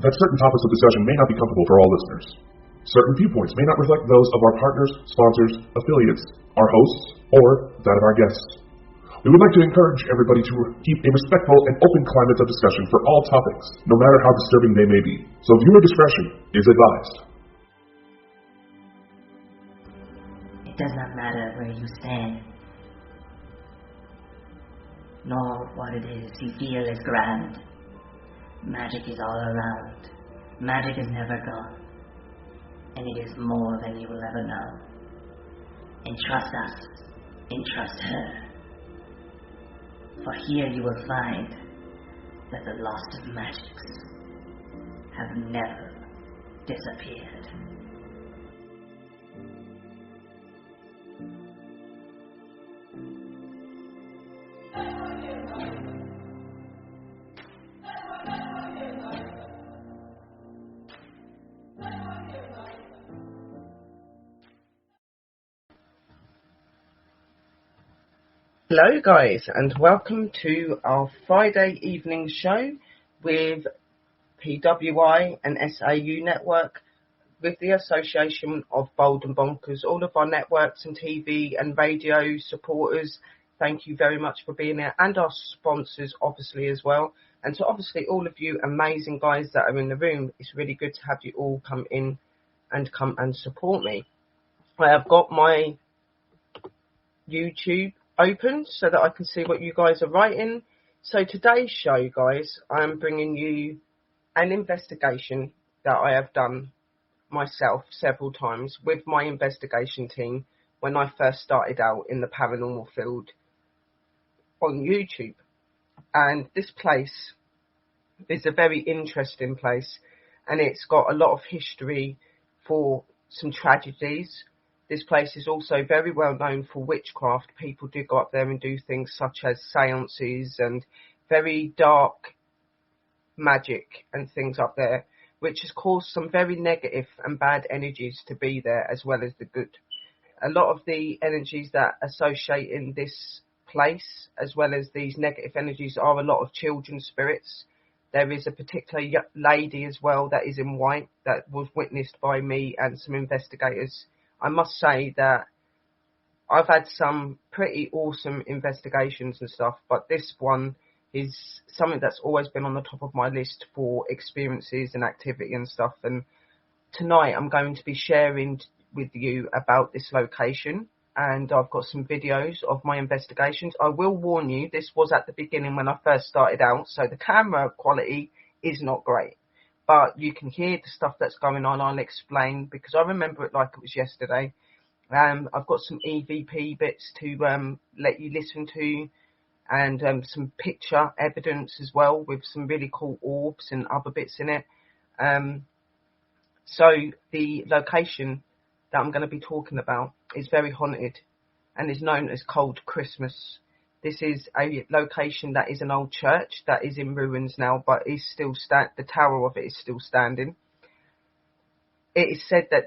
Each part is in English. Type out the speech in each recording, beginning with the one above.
that certain topics of discussion may not be comfortable for all listeners. Certain viewpoints may not reflect those of our partners, sponsors, affiliates, our hosts, or that of our guests. We would like to encourage everybody to keep a respectful and open climate of discussion for all topics, no matter how disturbing they may be. So viewer discretion is advised. It does not matter where you stand, nor what it is you feel is grand. Magic is all around. Magic is never gone, and it is more than you will ever know. Entrust us, entrust her. For here you will find that the lost of magics have never disappeared. Hello guys, and welcome to our Friday evening show with PWI and SAU Network with the Association of Bold and Bonkers. All of our networks and TV and radio supporters, thank you very much for being there, and our sponsors obviously as well, and to obviously all of you amazing guys that are in the room. It's really good to have you all come in and come and support me. I have got my YouTube open so that I can see what you guys are writing. So today's show, guys, I'm bringing you an investigation that I have done myself several times with my investigation team when I first started out in the paranormal field on YouTube. And this place is a very interesting place, and it's got a lot of history for some tragedies. This place is also very well known for witchcraft. People do go up there and do things such as seances and very dark magic and things up there, which has caused some very negative and bad energies to be there as well as the good. A lot of the energies that associate in this place as well as these negative energies are a lot of children spirits. There is a particular lady as well that is in white that was witnessed by me and some investigators. I must say that I've had some pretty awesome investigations and stuff, but this one is something that's always been on the top of my list for experiences and activity and stuff. And tonight I'm going to be sharing with you about this location, and I've got some videos of my investigations. I will warn you, this was at the beginning when I first started out, so the camera quality is not great. But you can hear the stuff that's going on. I'll explain, because I remember it like it was yesterday. I've got some EVP bits to let you listen to, and some picture evidence as well with some really cool orbs and other bits in it. So the location that I'm going to be talking about is very haunted and is known as Cold Christmas. This is a location that is an old church that is in ruins now, but is still the tower of it is still standing. It is said that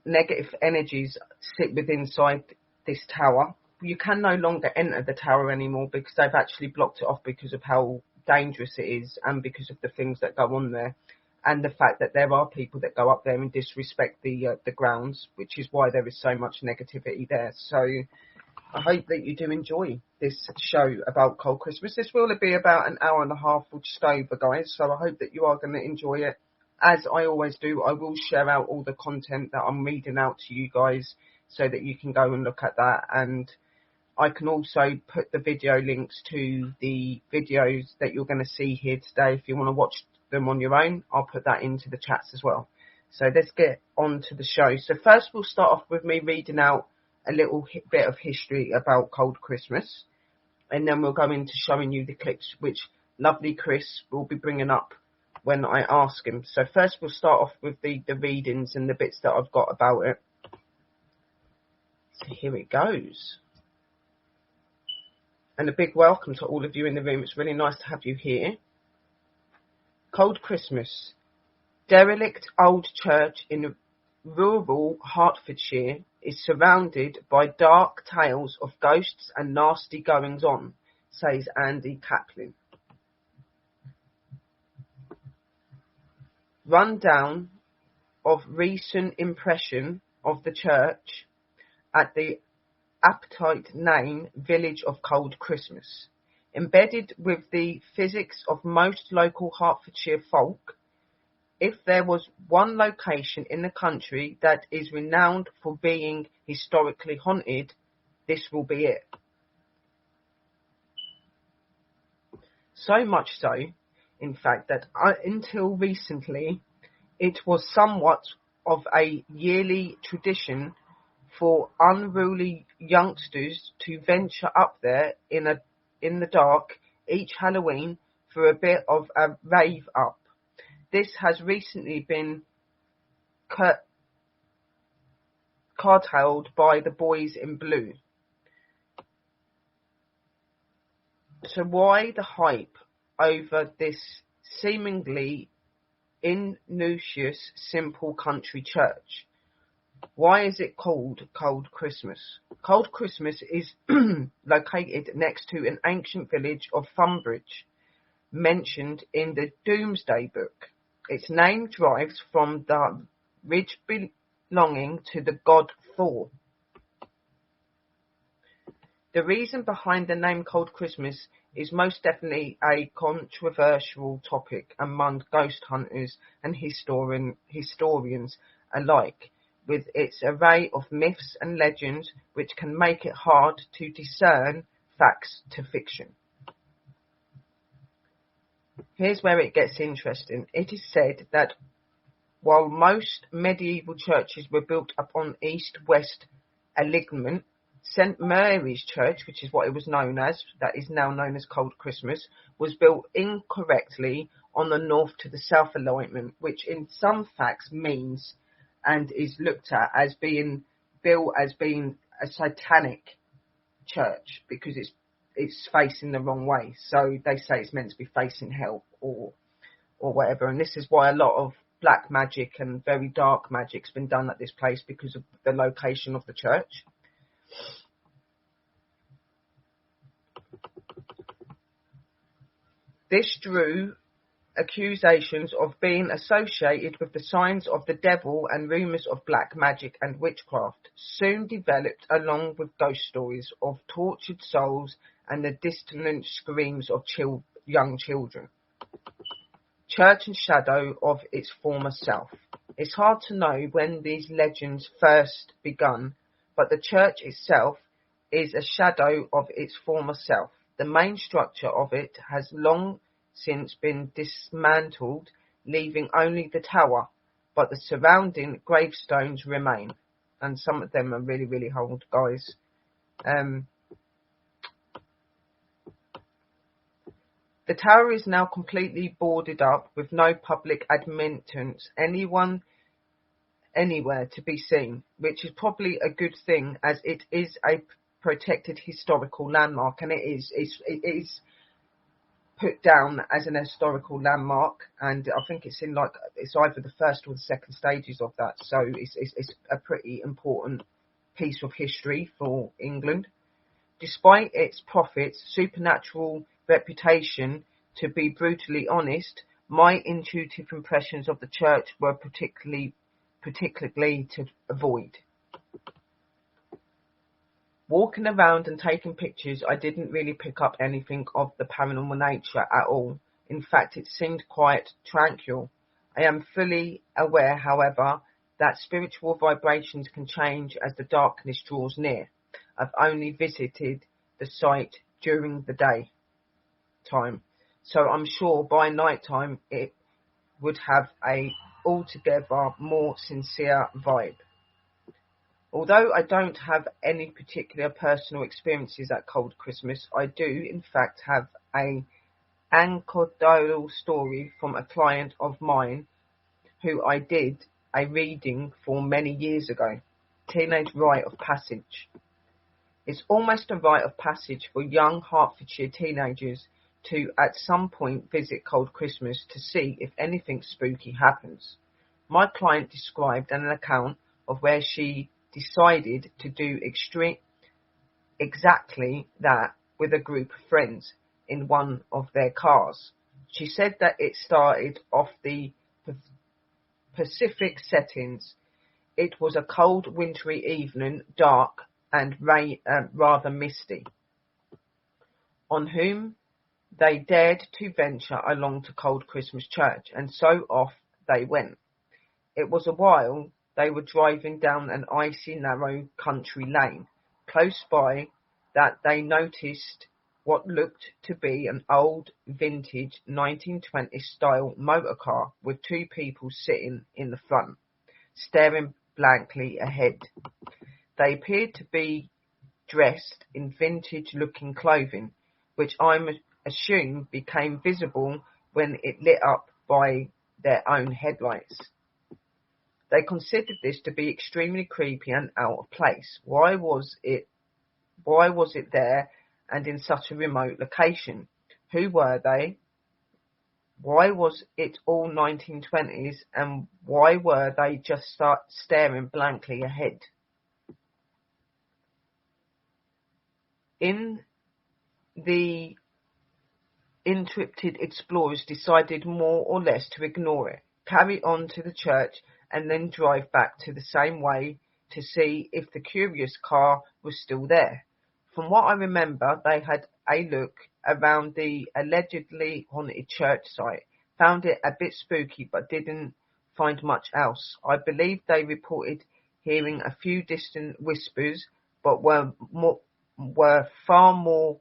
negative energies sit within inside this tower. You can no longer enter the tower anymore because they've actually blocked it off because of how dangerous it is and because of the things that go on there, and the fact that there are people that go up there and disrespect the grounds, which is why there is so much negativity there. So I hope that you do enjoy this show about Cold Christmas. This will be about an hour and a half or just over, guys, so I hope that you are going to enjoy it. As I always do, I will share out all the content that I'm reading out to you guys so that you can go and look at that, and I can also put the video links to the videos that you're going to see here today. If you want to watch them on your own, I'll put that into the chats as well. So let's get on to the show. So first we'll start off with me reading out a little bit of history about Cold Christmas, and then we'll go into showing you the clips which lovely Chris will be bringing up when I ask him. So first we'll start off with the readings and the bits that I've got about it. So here it goes. And a big welcome to all of you in the room. It's really nice to have you here. Cold Christmas. Derelict old church in rural Hertfordshire is surrounded by dark tales of ghosts and nasty goings on, says Andy Kaplan. Rundown of recent impression of the church at the Appetite Lane village of Cold Christmas. Embedded with the physics of most local Hertfordshire folk, if there was one location in the country that is renowned for being historically haunted, this will be it. So much so, in fact, that until recently, it was somewhat of a yearly tradition for unruly youngsters to venture up there in the dark each Halloween for a bit of a rave up. This has recently been curtailed by the boys in blue. So why the hype over this seemingly innocuous, simple country church? Why is it called Cold Christmas? Cold Christmas is located next to an ancient village of Tunbridge, mentioned in the Domesday Book. Its name derives from the ridge belonging to the god Thor. The reason behind the name Cold Christmas is most definitely a controversial topic among ghost hunters and historians alike, with its array of myths and legends which can make it hard to discern facts to fiction. Here's where it gets interesting. It is said that while most medieval churches were built upon east-west alignment, St Mary's Church, which is what it was known as, that is now known as Cold Christmas, was built incorrectly on the north to the south alignment, which in some facts means and is looked at as being built as being a satanic church because it's facing the wrong way. So they say it's meant to be facing hell or whatever. And this is why a lot of black magic and very dark magic's been done at this place because of the location of the church. This drew accusations of being associated with the signs of the devil, and rumours of black magic and witchcraft soon developed along with ghost stories of tortured souls and the dissonant screams of young children. Church and shadow of its former self. It's hard to know when these legends first begun, but the church itself is a shadow of its former self. The main structure of it has long since been dismantled, leaving only the tower, but the surrounding gravestones remain, and some of them are really, really old, guys. The tower is now completely boarded up with no public admittance, anyone anywhere to be seen, which is probably a good thing as it is a protected historical landmark, and it is put down as an historical landmark, and I think it's in it's either the first or the second stages of that, so it's a pretty important piece of history for England. Despite its profits, supernatural reputation, to be brutally honest, my intuitive impressions of the church were particularly to avoid. Walking around and taking pictures, I didn't really pick up anything of the paranormal nature at all. In fact, it seemed quite tranquil. I am fully aware, however, that spiritual vibrations can change as the darkness draws near. I've only visited the site during the day time, so I'm sure by night time it would have a altogether more sincere vibe. Although I don't have any particular personal experiences at Cold Christmas, I do in fact have an anecdotal story from a client of mine who I did a reading for many years ago. Teenage rite of passage. It's almost a rite of passage for young Hertfordshire teenagers to at some point visit Cold Christmas to see if anything spooky happens. My client described an account of where she decided to do exactly that with a group of friends in one of their cars. She said that it started off the Pacific settings. It was a cold, wintry evening, dark and rather misty. On whom they dared to venture along to Cold Christmas Church, and so off they went. It was a while they were driving down an icy, narrow country lane, close by, that they noticed what looked to be an old, vintage 1920s style motor car with two people sitting in the front, staring blankly ahead. They appeared to be dressed in vintage-looking clothing, which I assume became visible when it lit up by their own headlights. They considered this to be extremely creepy and out of place. Why was it there and in such a remote location? Who were they? Why was it all 1920s, and why were they just staring blankly ahead? The interested explorers decided more or less to ignore it, carry on to the church, and then drive back to the same way to see if the curious car was still there. From what I remember, they had a look around the allegedly haunted church site, found it a bit spooky, but didn't find much else. I believe they reported hearing a few distant whispers, but were far more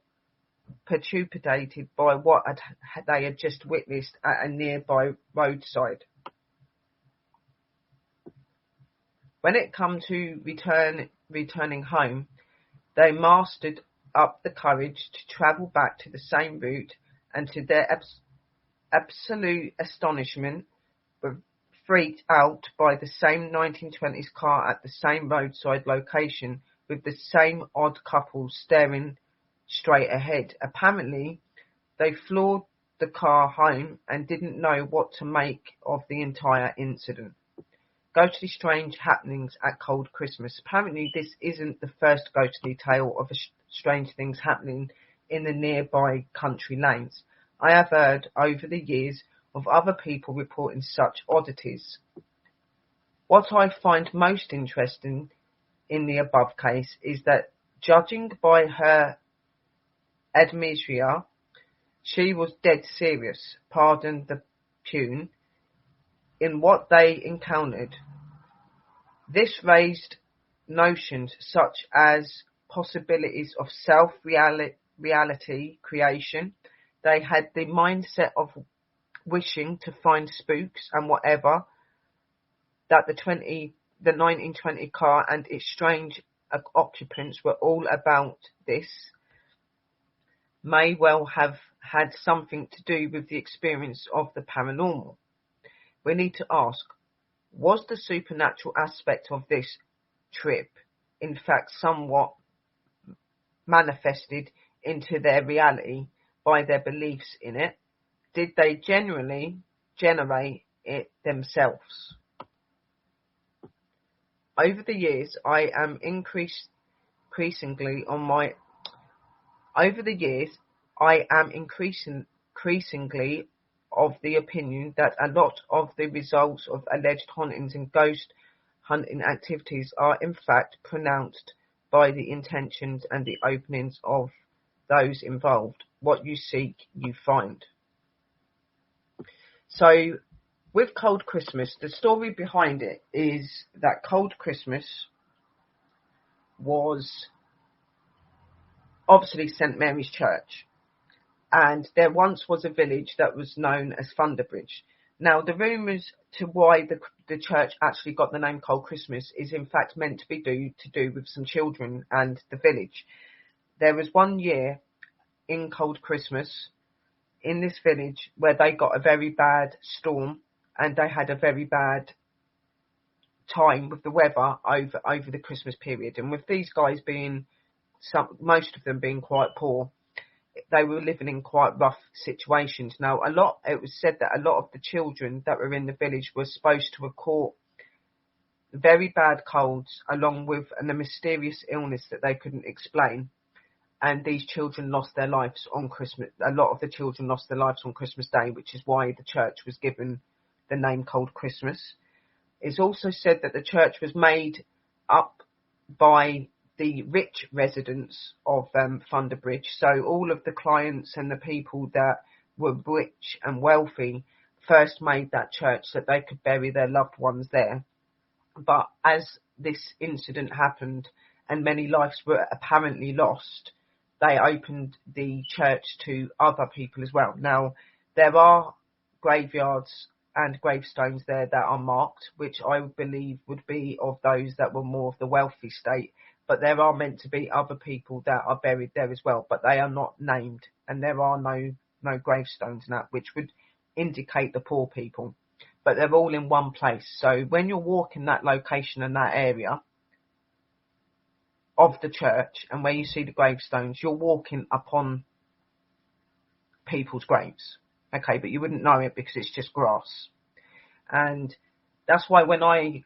perturbated by what they had just witnessed at a nearby roadside. When it come to returning home, they mastered up the courage to travel back to the same route, and to their absolute astonishment were freaked out by the same 1920s car at the same roadside location, with the same odd couple staring straight ahead. Apparently, they floored the car home and didn't know what to make of the entire incident. Ghostly strange happenings at Cold Christmas. Apparently, this isn't the first ghostly tale of strange things happening in the nearby country lanes. I have heard over the years of other people reporting such oddities. What I find most interesting in the above case is that, judging by her admixture, she was dead serious, pardon the pun, in what they encountered. This raised notions such as possibilities of self-reality creation. They had the mindset of wishing to find spooks and whatever, that the 1920 car and its strange occupants were all about. This may well have had something to do with the experience of the paranormal. We need to ask, was the supernatural aspect of this trip in fact somewhat manifested into their reality by their beliefs in it? Did they genuinely generate it themselves? Over the years, I am increasingly of the opinion that a lot of the results of alleged hauntings and ghost hunting activities are in fact pronounced by the intentions and the openings of those involved. What you seek, you find. So, with Cold Christmas, the story behind it is that Cold Christmas was obviously St. Mary's Church, and there once was a village that was known as Thunderbridge. Now, the rumours to why the church actually got the name Cold Christmas is in fact meant to be to do with some children and the village. There was one year in Cold Christmas in this village where they got a very bad storm, and they had a very bad time with the weather over the Christmas period. And with these guys most of them being quite poor, they were living in quite rough situations. Now, it was said that a lot of the children that were in the village were supposed to have caught very bad colds along with a mysterious illness that they couldn't explain. And these children lost their lives on Christmas. A lot of the children lost their lives on Christmas Day, which is why the church was given the name Cold Christmas. It's also said that the church was made up by the rich residents of Thunder Bridge. So all of the clients and the people that were rich and wealthy first made that church so that they could bury their loved ones there. But as this incident happened and many lives were apparently lost, they opened the church to other people as well. Now, there are graveyards and gravestones there that are marked, which I believe would be of those that were more of the wealthy state. But there are meant to be other people that are buried there as well, but they are not named, and there are no gravestones in that, which would indicate the poor people. But they're all in one place. So when you're walking that location and that area of the church, and where you see the gravestones, you're walking upon people's graves. Okay, but you wouldn't know it because it's just grass. And that's why when I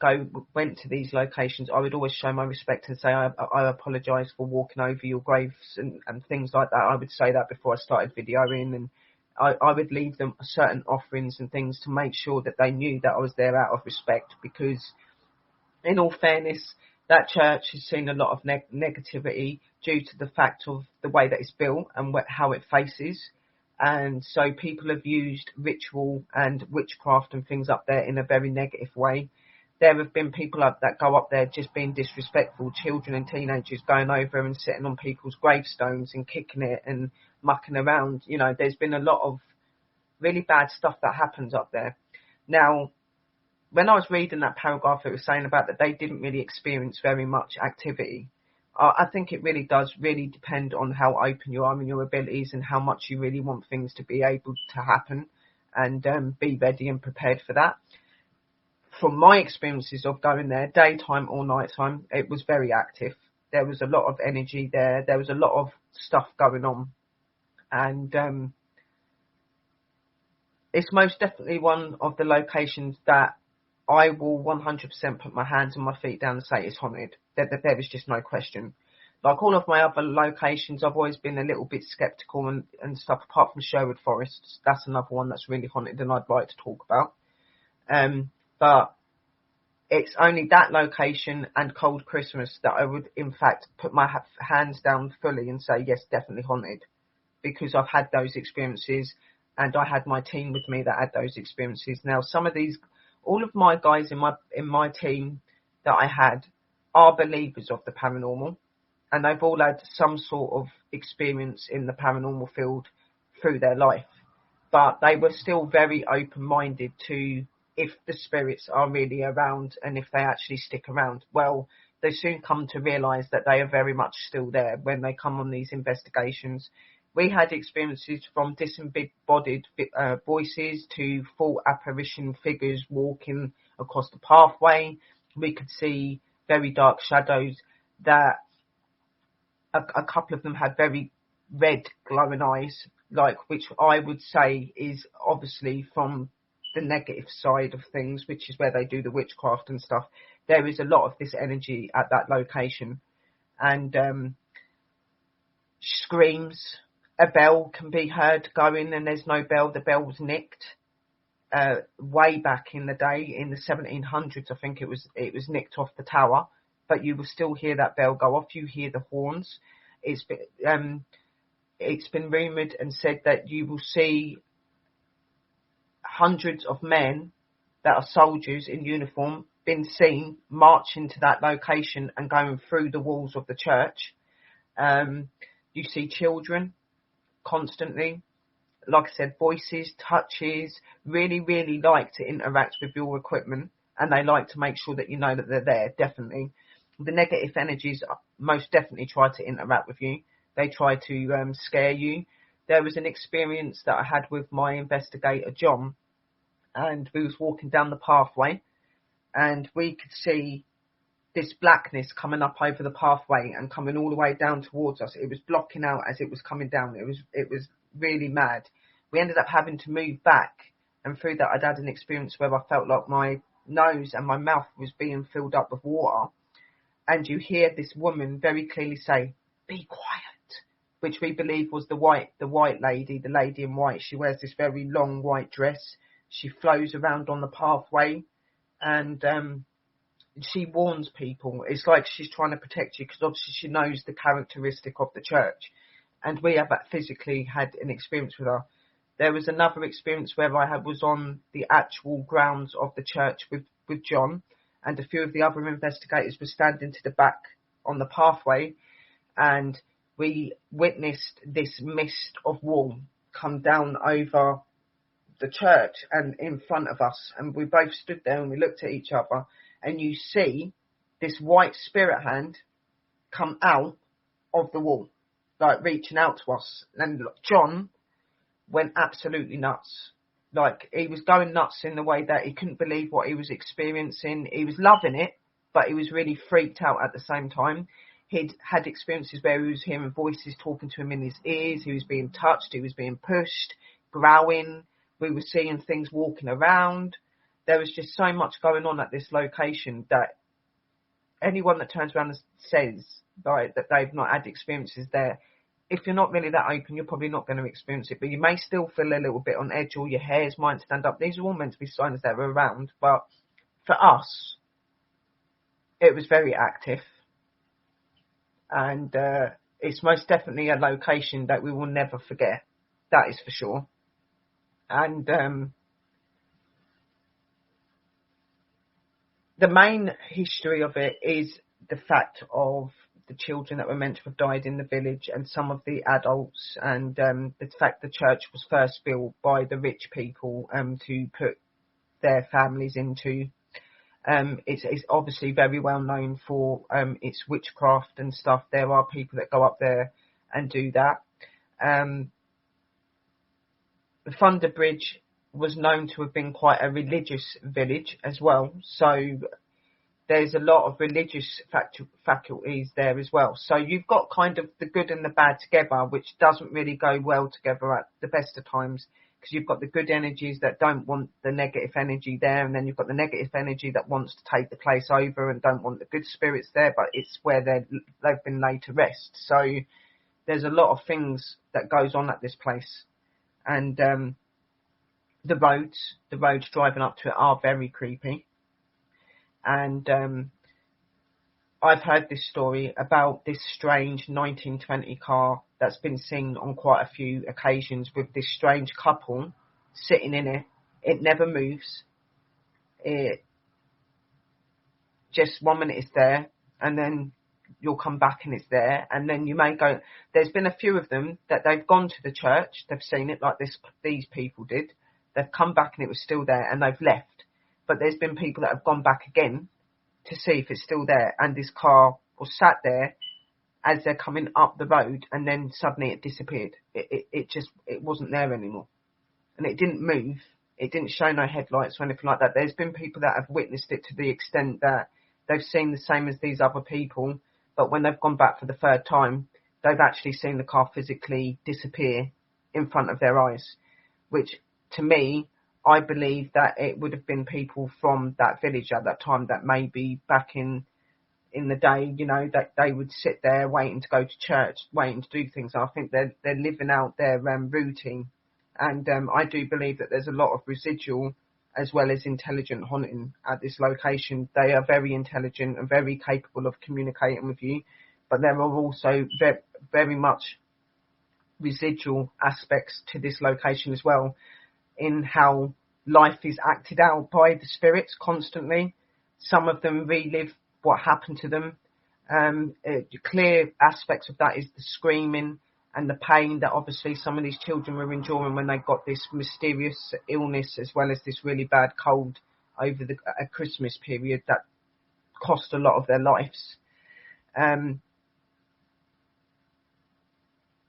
went to these locations, I would always show my respect and say, I apologise for walking over your graves and things like that. I would say that before I started videoing, and I would leave them certain offerings and things to make sure that they knew that I was there out of respect, because in all fairness, that church has seen a lot of negativity due to the fact of the way that it's built and how it faces. And so people have used ritual and witchcraft and things up there in a very negative way. There have been people that go up there just being disrespectful, children and teenagers going over and sitting on people's gravestones and kicking it and mucking around. You know, there's been a lot of really bad stuff that happens up there. Now, when I was reading that paragraph, it was saying about that they didn't really experience very much activity. I think it really does depend on how open you are in your abilities and how much you really want things to be able to happen, and be ready and prepared for that. From my experiences of going there, daytime or nighttime, it was very active. There was a lot of energy there. There was a lot of stuff going on. And it's most definitely one of the locations that I will 100% put my hands and my feet down and say it's haunted. There is just no question. Like all of my other locations, I've always been a little bit sceptical and stuff, apart from Sherwood Forest. That's another one that's really haunted and I'd like to talk about. But it's only that location and Cold Christmas that I would, in fact, put my hands down fully and say, yes, definitely haunted. Because I've had those experiences and I had my team with me that had those experiences. Now, all of my guys in my team that I had are believers of the paranormal, and they've all had some sort of experience in the paranormal field through their life. But they were still very open-minded to if the spirits are really around and if they actually stick around. Well, they soon come to realise that they are very much still there when they come on these investigations. We had experiences from disembodied voices to full apparition figures walking across the pathway. We could see very dark shadows that a couple of them had very red glowing eyes, which I would say is obviously from the negative side of things, which is where they do the witchcraft and stuff. There is a lot of this energy at that location. And screams. A bell can be heard going and there's no bell. The bell was nicked way back in the day, in the 1700s. I think it was nicked off the tower, but you will still hear that bell go off. You hear the horns. It's been rumoured and said that you will see hundreds of men that are soldiers in uniform been seen marching to that location and going through the walls of the church. You see children constantly, like I said, voices, touches, really, really like to interact with your equipment, and they like to make sure that you know that they're there, definitely. The negative energies most definitely try to interact with you. They try to scare you. There was an experience that I had with my investigator, John, and we was walking down the pathway, and we could see this blackness coming up over the pathway and coming all the way down towards us. It was blocking out as it was coming down. It was really mad. We ended up having to move back, and through that I'd had an experience where I felt like my nose and my mouth was being filled up with water, and you hear this woman very clearly say, "Be quiet," which we believe was the white lady, the lady in white. She wears this very long white dress. She flows around on the pathway. and she warns people. It's like she's trying to protect you, because obviously she knows the characteristic of the church, and we have physically had an experience with her. There was another experience where was on the actual grounds of the church with John, and a few of the other investigators were standing to the back on the pathway, and we witnessed this mist of wall come down over the church and in front of us, and we both stood there and we looked at each other, and you see this white spirit hand come out of the wall, like reaching out to us, and John went absolutely nuts. Like, he was going nuts in the way that he couldn't believe what he was experiencing. He was loving it, but he was really freaked out at the same time. He'd had experiences where he was hearing voices talking to him in his ears. He was being touched. He was being pushed, growling. We were seeing things walking around. There was just so much going on at this location that anyone that turns around and says that they've not had experiences there, if you're not really that open, you're probably not going to experience it. But you may still feel a little bit on edge, or your hairs might stand up. These are all meant to be signs that are around. But for us, it was very active. And it's most definitely a location that we will never forget. That is for sure. And the main history of it is the fact of the children that were meant to have died in the village, and some of the adults, and the fact the church was first built by the rich people to put their families into. It's obviously very well known for its witchcraft and stuff. There are people that go up there and do that. The Thunder Bridge was known to have been quite a religious village as well, so there's a lot of religious faculties there as well. So you've got kind of the good and the bad together, which doesn't really go well together at the best of times, because you've got the good energies that don't want the negative energy there, and then you've got the negative energy that wants to take the place over and don't want the good spirits there, but it's where they've been laid to rest. So there's a lot of things that goes on at this place. And the roads driving up to it are very creepy. And I've heard this story about this strange 1920 car that's been seen on quite a few occasions, with this strange couple sitting in it. It never moves. It just 1 minute it's there, and then you'll come back and it's there, and then you may go. There's been a few of them that they've gone to the church, they've seen it like these people did. They've come back and it was still there, and they've left. But there's been people that have gone back again to see if it's still there, and this car was sat there as they're coming up the road, and then suddenly it disappeared. It wasn't there anymore, and it didn't move. It didn't show no headlights or anything like that. There's been people that have witnessed it to the extent that they've seen the same as these other people, but when they've gone back for the third time, they've actually seen the car physically disappear in front of their eyes, which to me, I believe that it would have been people from that village at that time that maybe back in the day, you know, that they would sit there waiting to go to church, waiting to do things. I think they're living out their routine. And I do believe that there's a lot of residual as well as intelligent haunting at this location. They are very intelligent and very capable of communicating with you, but there are also very much residual aspects to this location as well, in how life is acted out by the spirits constantly. Some of them relive what happened to them. Clear aspects of that is the screaming and the pain that obviously some of these children were enduring when they got this mysterious illness, as well as this really bad cold over a Christmas period that cost a lot of their lives.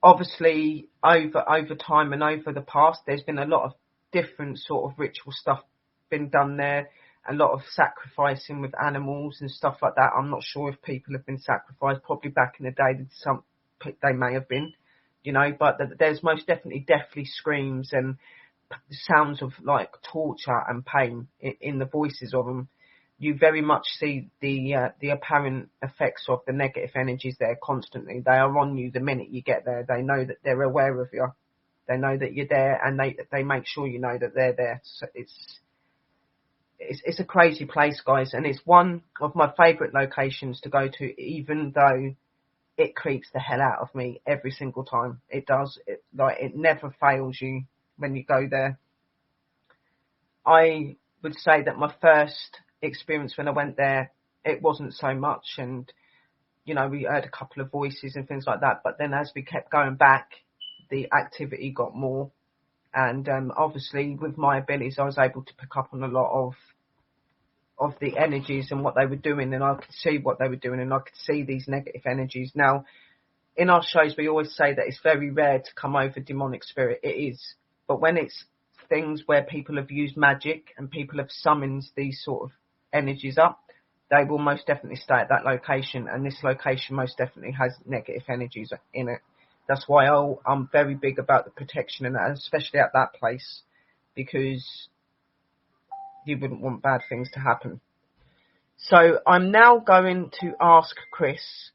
Obviously, over time and over the past, there's been a lot of different sort of ritual stuff been done there, a lot of sacrificing with animals and stuff like that. I'm not sure if people have been sacrificed. Probably back in the day, they may have been, you know, but there's most definitely deathly screams and sounds of like torture and pain in the voices of them. You very much see the apparent effects of the negative energies there constantly. They are on you the minute you get there. They know that they're aware of you. They know that you're there, and they make sure you know that they're there. So it's a crazy place, guys, and it's one of my favourite locations to go to, even though it creeps the hell out of me every single time. It does. It never fails you when you go there. I would say that my first experience when I went there, it wasn't so much, and we heard a couple of voices and things like that. But then as we kept going back, the activity got more, and obviously with my abilities, I was able to pick up on a lot of the energies and what they were doing, and I could see what they were doing, and I could see these negative energies. Now, in our shows, we always say that it's very rare to come over demonic spirit. It is, but when it's things where people have used magic and people have summoned these sort of energies up, they will most definitely stay at that location, and this location most definitely has negative energies in it. That's why I'm very big about the protection, and especially at that place, because you wouldn't want bad things to happen. So I'm now going to ask Chris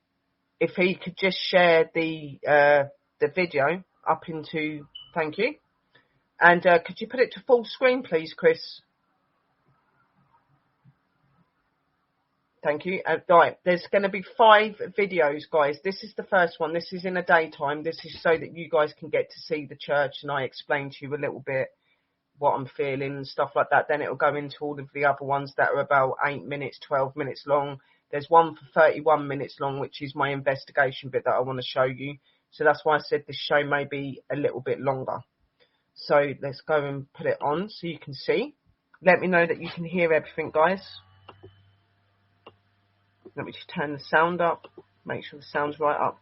if he could just share the video up into, thank you, and could you put it to full screen, please, Chris? Thank you. Right, there's going to be 5 videos, guys. This is the first one. This is in the daytime. This is so that you guys can get to see the church, and I explain to you a little bit what I'm feeling and stuff like that. Then it'll go into all of the other ones that are about 8 minutes, 12 minutes long. There's one for 31 minutes long, which is my investigation bit that I want to show you. So that's why I said this show may be a little bit longer. So let's go and put it on so you can see. Let me know that you can hear everything, guys. Let me just turn the sound up. Make sure the sound's right up.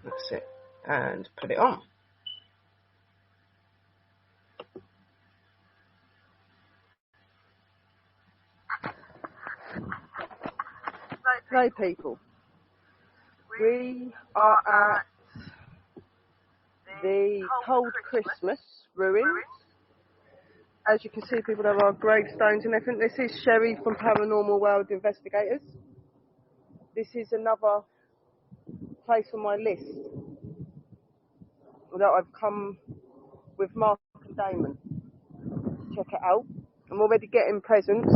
That's it. And put it on. Hello, people. We are at the Cold Christmas ruins. As you can see, people, there are gravestones and everything. This is Sherry from Paranormal World Investigators. This is another place on my list that I've come with Mark and Damon to check it out. I'm already getting presents.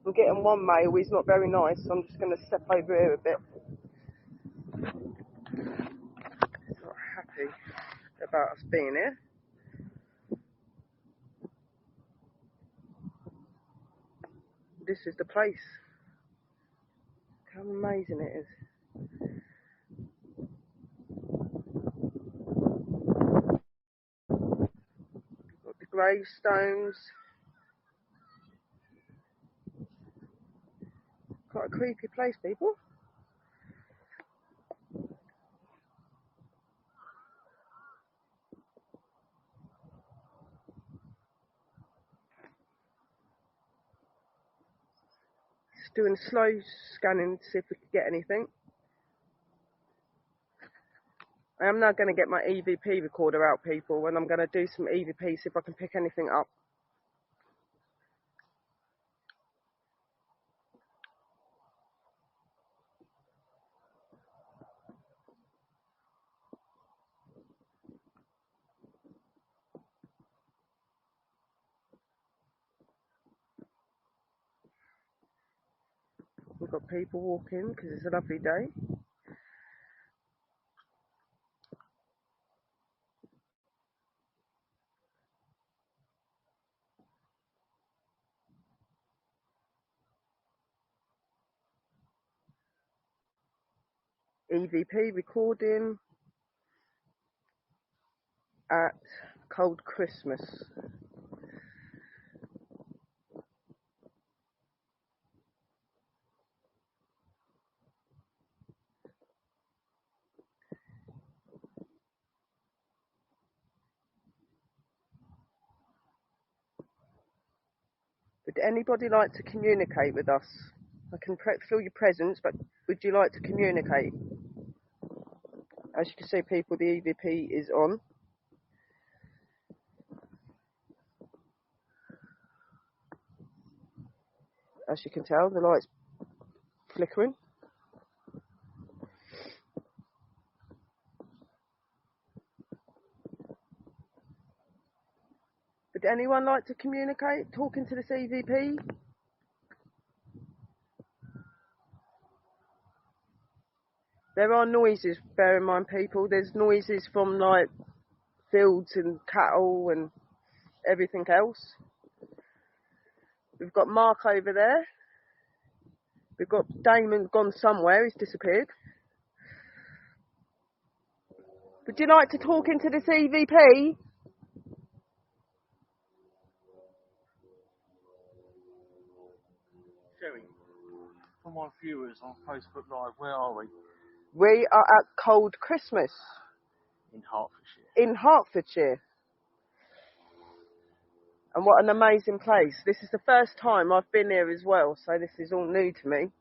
I'm getting one male, he's not very nice, so I'm just going to step over here a bit. He's not happy about us being here. This is the place. How amazing it is. Got the gravestones. Quite a creepy place, people. Just doing slow scanning to see if we can get anything. I am now going to get my EVP recorder out, people, and I'm going to do some EVP, see if I can pick anything up. We've got people walking because it's a lovely day. EVP recording at Cold Christmas. Would anybody like to communicate with us? I can feel your presence, but would you like to communicate? As you can see, people, the EVP is on. As you can tell, the light's flickering. anyone like to communicate? Talking to this EVP? There are noises, bear in mind, people. There's noises from, like, fields and cattle and everything else. We've got Mark over there. We've got Damon gone somewhere. He's disappeared. Would you like to talk into this EVP? Sherry, for my viewers on Facebook Live, where are we? We are at Cold Christmas In Hertfordshire. in Hertfordshire. And what an amazing place. This is the first time I've been here as well, so this is all new to me.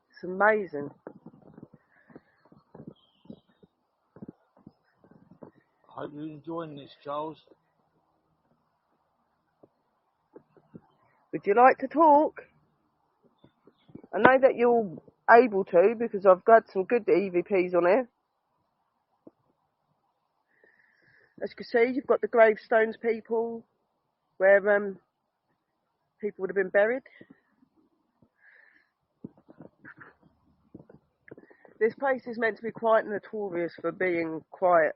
It's amazing. I hope you're enjoying this, Charles. Would you like to talk? I know that you're able to because I've got some good EVPs on here. As you can see, you've got the gravestones, people, where people would have been buried. This place is meant to be quite notorious for being quite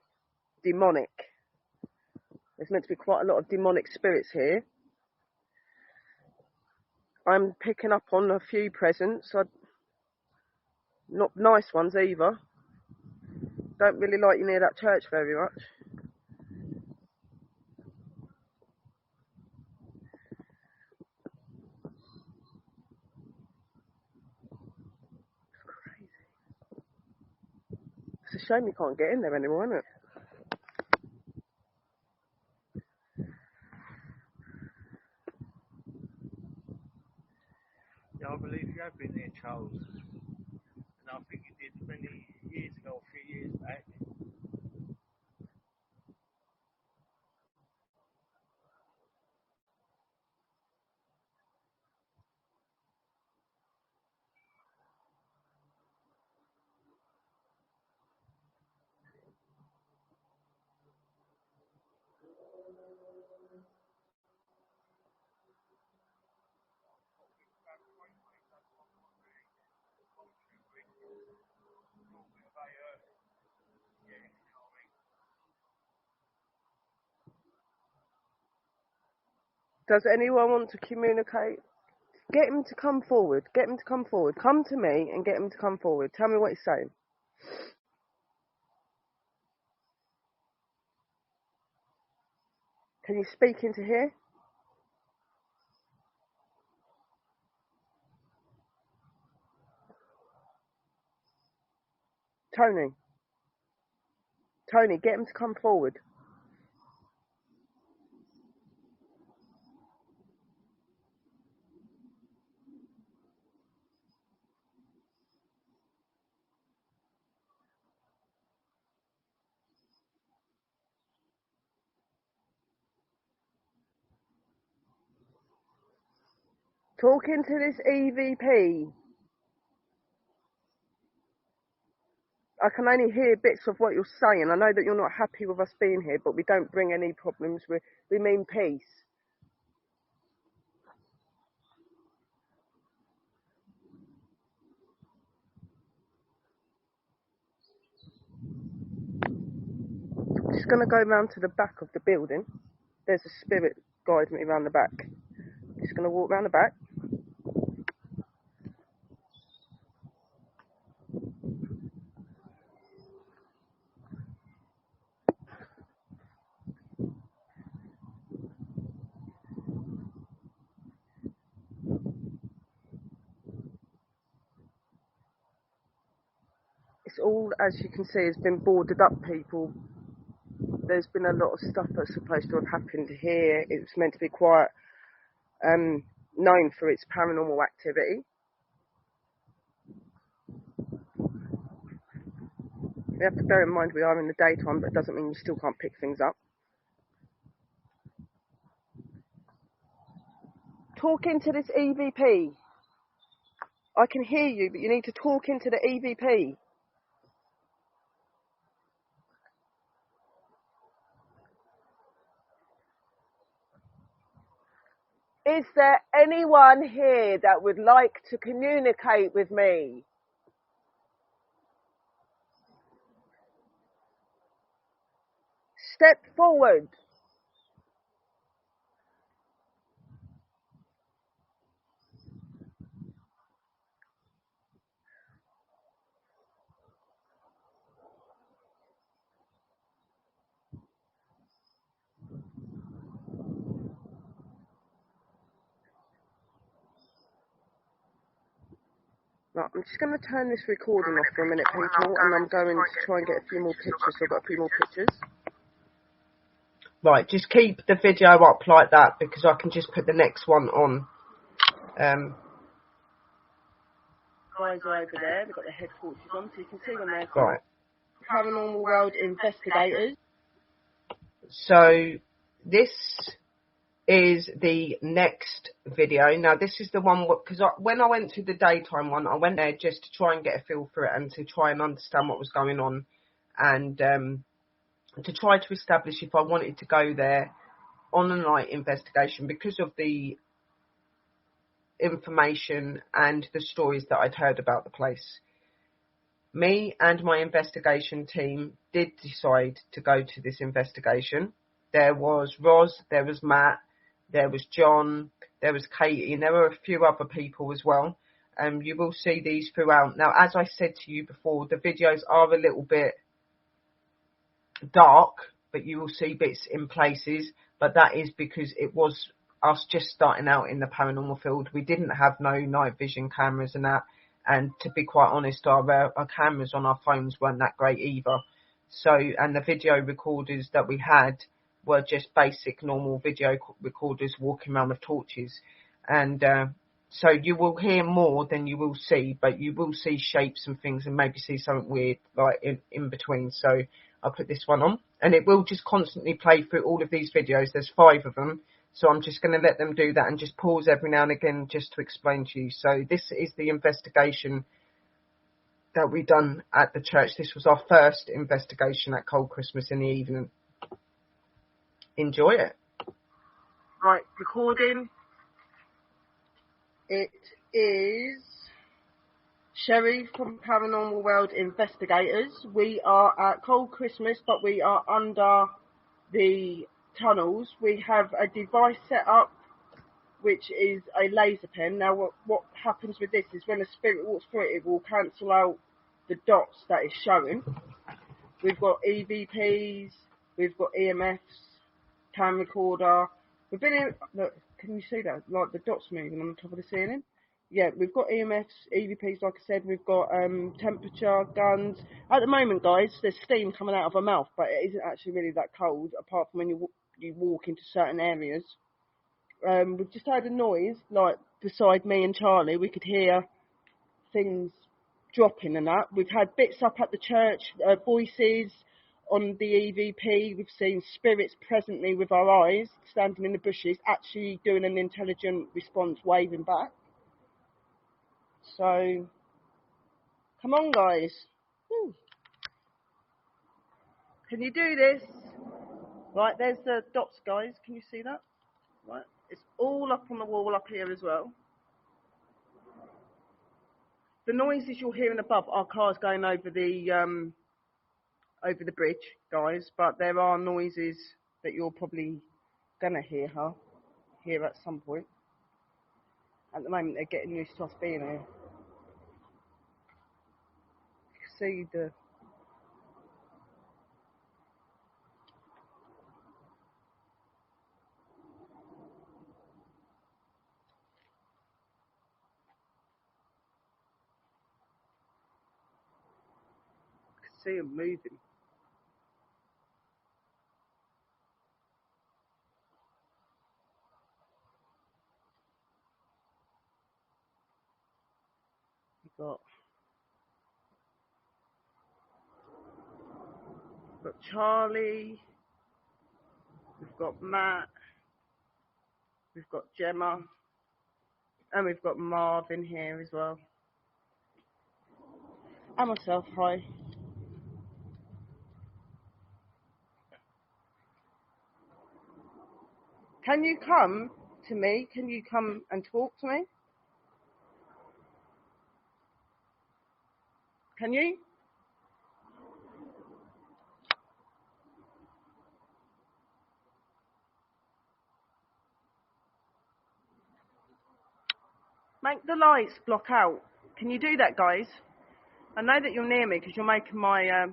demonic. There's meant to be quite a lot of demonic spirits here. I'm picking up on a few presents, not nice ones either. Don't really like you near that church very much. It's crazy. It's a shame you can't get in there anymore, isn't it? Yeah, I believe you have been there, Charles. And I think you did many years ago, a few years back. Does anyone want to communicate? Get him to come forward. Get him to come forward. Come to me and get him to come forward. Tell me what he's saying. Can you speak into here? Tony. Tony, get him to come forward. Talking to this EVP. I can only hear bits of what you're saying. I know that you're not happy with us being here, but we don't bring any problems. We mean peace. I'm just going to go round to the back of the building. There's a spirit guiding me around the back. Just going to walk round the back. It's all, as you can see, has been boarded up, people. There's been a lot of stuff that's supposed to have happened here. It was meant to be quite known for its paranormal activity. You have to bear in mind we are in the daytime, but it doesn't mean you still can't pick things up. Talk into this EVP. I can hear you, but you need to talk into the EVP. Is there anyone here that would like to communicate with me? Step forward. Right, I'm just going to turn this recording off for a minute, people, and I'm going to try and get a few more pictures. So I've got a few more pictures. Right, just keep the video up like that because I can just put the next one on. Guys are over there, they've got their head torches on, so you can see them there. Right. Paranormal World Investigators. So, this is the next video. Now, this is the one, because when I went to the daytime one, I went there just to try and get a feel for it and to try and understand what was going on. And to try to establish if I wanted to go there on a night investigation because of the information and the stories that I'd heard about the place. Me and my investigation team did decide to go to this investigation. There was Roz, there was Matt, there was John, there was Katie, and there were a few other people as well. You will see these throughout. Now, as I said to you before, the videos are a little bit dark, but you will see bits in places, but that is because it was us just starting out in the paranormal field. We didn't have no night vision cameras and that, and to be quite honest, our cameras on our phones weren't that great either. So, and the video recorders that we had were just basic normal video recorders walking around with torches, and so you will hear more than you will see, but you will see shapes and things and maybe see something weird like in between. So I'll put this one on, and it will just constantly play through all of these videos. There's 5 of them, so I'm just going to let them do that and just pause every now and again just to explain to you. So this is the investigation that we done at the church. This was our first investigation at Cold Christmas in the evening. Enjoy it. Right, recording. It is Sherry from Paranormal World Investigators. We are at Cold Christmas, but we are under the tunnels. We have a device set up, which is a laser pen. Now, what happens with this is when a spirit walks through it, it will cancel out the dots that it's showing. We've got EVPs, we've got EMFs, cam recorder. We've been in, look, can you see that? Like the dots moving on the top of the ceiling? Yeah, we've got EMFs, EVPs, like I said. We've got temperature, guns. At the moment, guys, there's steam coming out of our mouth, but it isn't actually really that cold, apart from when you walk into certain areas. We've just heard a noise, like beside me and Charlie. We could hear things dropping and that. We've had bits up at the church, voices on the EVP. We've seen spirits presently with our eyes, standing in the bushes, actually doing an intelligent response, waving back. So, come on, guys. Woo. Can you do this? Right, there's the dots, guys. Can you see that? Right, it's all up on the wall up here as well. The noises you're hearing above are cars going over the bridge, guys. But there are noises that you're probably gonna hear at some point. At the moment, they're getting used to us being here. You can see the. See them moving. We've got Charlie, we've got Matt, we've got Gemma, and we've got Marv in here as well. And myself, hi. Can you come to me, can you come and talk to me? Can you? Make the lights block out. Can you do that, guys? I know that you're near me because you're making my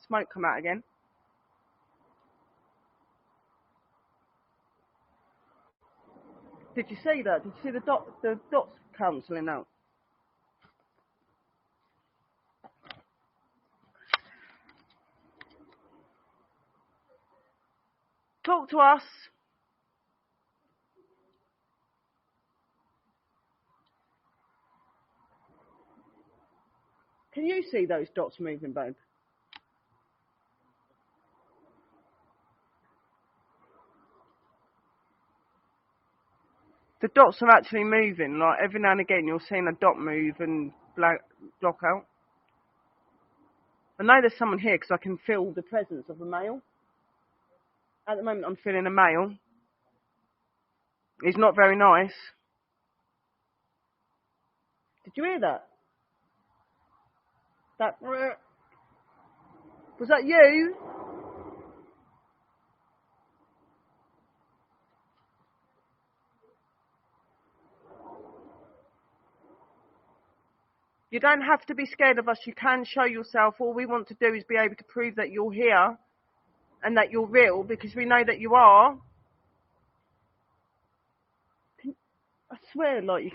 smoke come out again. Did you see that? Did you see the dots cancelling out? Talk to us. Can you see those dots moving, babe? The dots are actually moving. Like every now and again, you're seeing a dot move and block out. I know there's someone here because I can feel the presence of a male. At the moment, I'm feeling a male. He's not very nice. Did you hear that? Was that you? You don't have to be scared of us. You can show yourself. All we want to do is be able to prove that you're here and that you're real, because we know that you are. I swear, like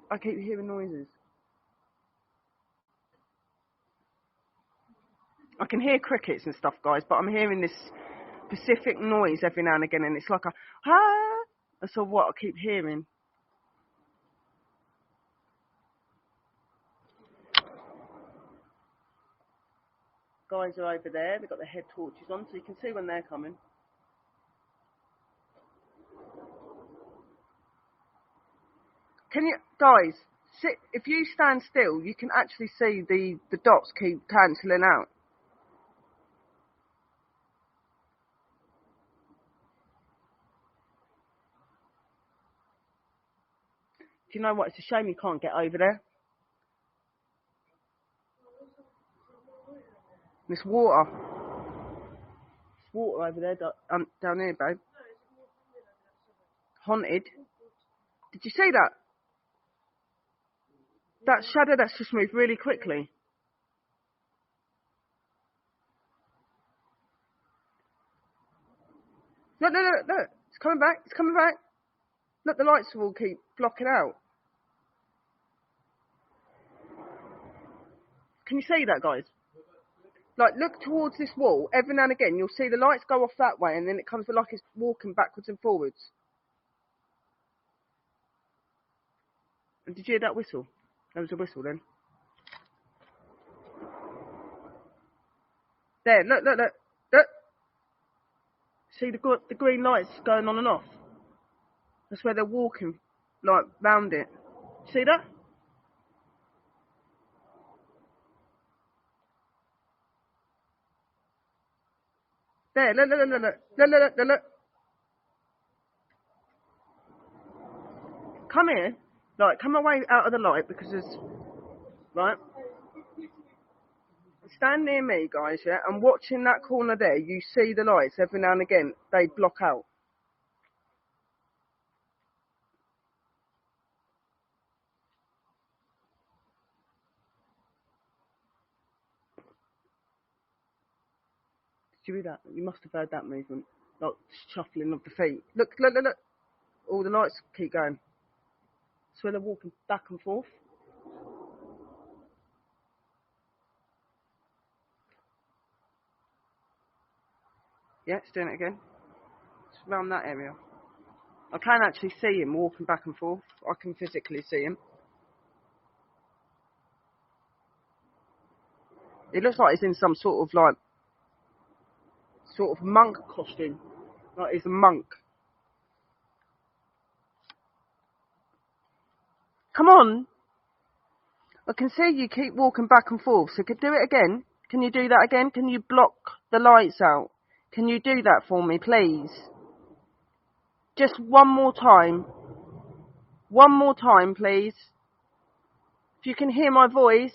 I keep hearing noises. I can hear crickets and stuff, guys, but I'm hearing this specific noise every now and again, and it's like a ah. That's all what I keep hearing. Guys are over there. They've got their head torches on, so you can see when they're coming. Can you, guys, sit? If you stand still, you can actually see the dots keep cancelling out. Do you know what? It's a shame you can't get over there. There's water. There's water over there, down here, babe. Haunted. Did you see that? That shadow that's just moved really quickly. Look. It's coming back. Look, the lights will keep blocking out. Can you see that, guys? Like, look towards this wall. Every now and again, you'll see the lights go off that way, and then it comes like it's walking backwards and forwards. And did you hear that whistle? There was a whistle then. There, look. See the green lights going on and off? That's where they're walking, like, round it. See that? There, look. Come here. Like, come away out of the light, because there's... Right? Stand near me, guys, yeah? And watching that corner there, you see the lights every now and again. They block out. Did you hear that? You must have heard that movement. Like, shuffling of the feet. Look. All the lights keep going. So they're walking back and forth. Yeah, it's doing it again. It's around that area. I can actually see him walking back and forth. I can physically see him. It looks like he's in some sort of monk costume. Like he's a monk. Come on. I can see you keep walking back and forth. So could do it again. Can you do that again? Can you block the lights out? Can you do that for me, please? Just one more time. One more time, please. If you can hear my voice.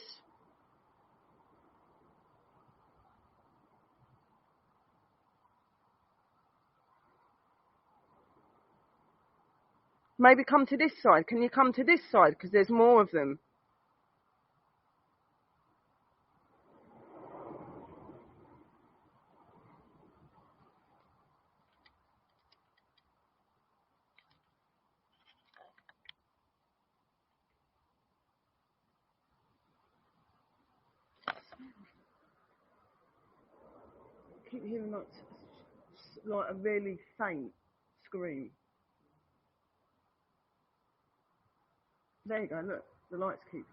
Maybe come to this side. Can you come to this side? Because there's more of them. I keep hearing like a really faint scream. There you go, look. The lights keep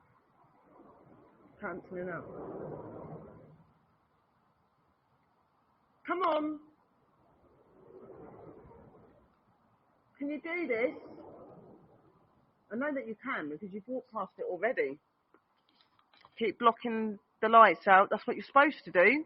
cancelling out. Come on. Can you do this? I know that you can because you've walked past it already. Keep blocking the lights out. That's what you're supposed to do.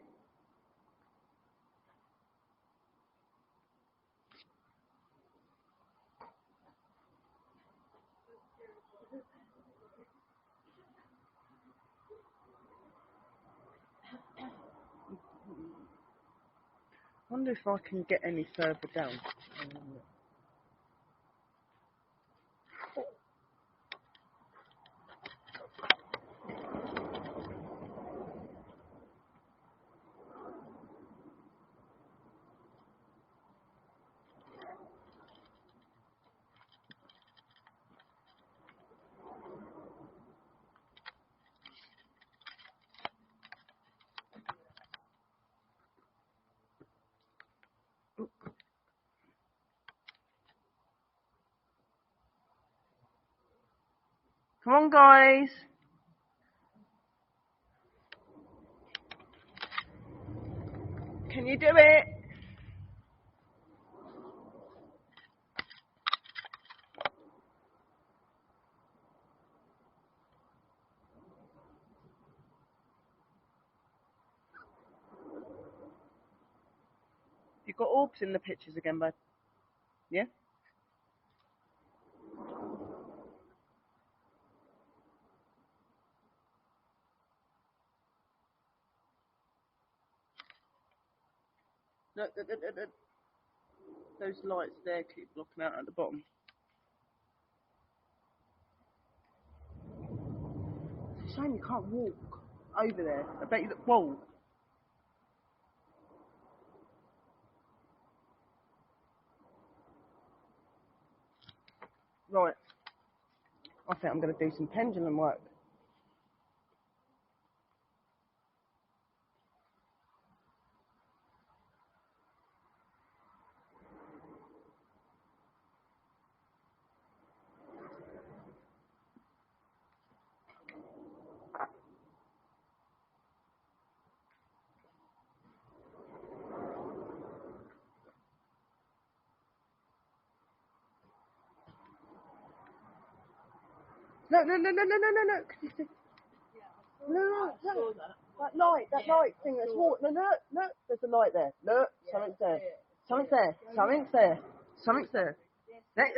I wonder if I can get any further down. Come on, guys. Can you do it? You've got orbs in the pictures again, bud. Yeah? Look. Those lights there keep blocking out at the bottom. It's a shame you can't walk over there. I bet you look. Whoa. Right. I think I'm going to do some pendulum work. Look. Can you see? Look. That light thing that's walking. Look. There's a light there. Look. Something's there. Something's there. Look.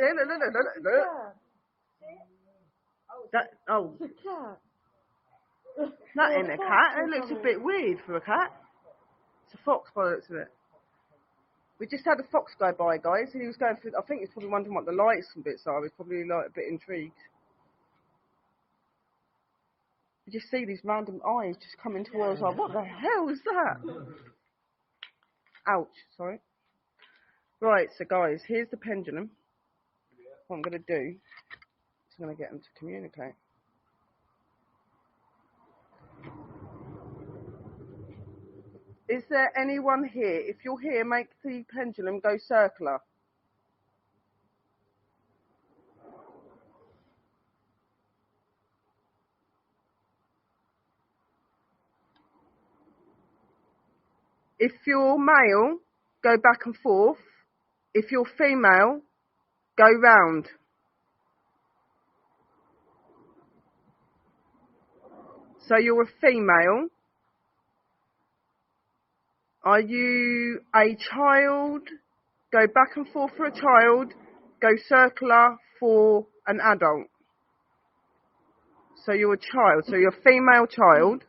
Oh. That ain't a cat. It looks a bit weird for a cat. It's a fox by the looks of it. We just had a fox go by, guys. He was going through. I think he's probably wondering what the lights and bits are. He's probably like a bit intrigued. You just see these random eyes just coming towards us. Like, what the hell is that? Ouch, sorry. Right, so guys, here's the pendulum. What I'm going to do is I'm going to get them to communicate. Is there anyone here? If you're here, make the pendulum go circular. If you're male, go back and forth. If you're female, go round. So you're a female. Are you a child? Go back and forth for a child. go circular for an adult. So you're a child, so you're a female child.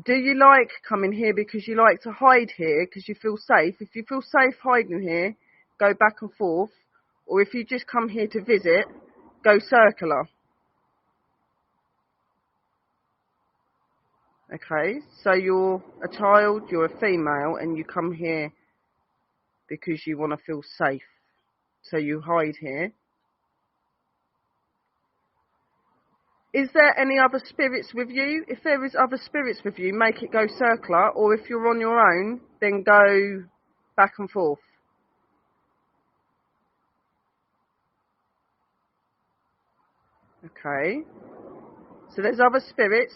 Do you like coming here because you like to hide here because you feel safe? If you feel safe hiding here, go back and forth. Or if you just come here to visit, go circular. Okay, so you're a child, you're a female, and you come here because you want to feel safe. So you hide here. Is there any other spirits with you? If there is other spirits with you, make it go circular, or if you're on your own, then go back and forth. Okay. So there's other spirits.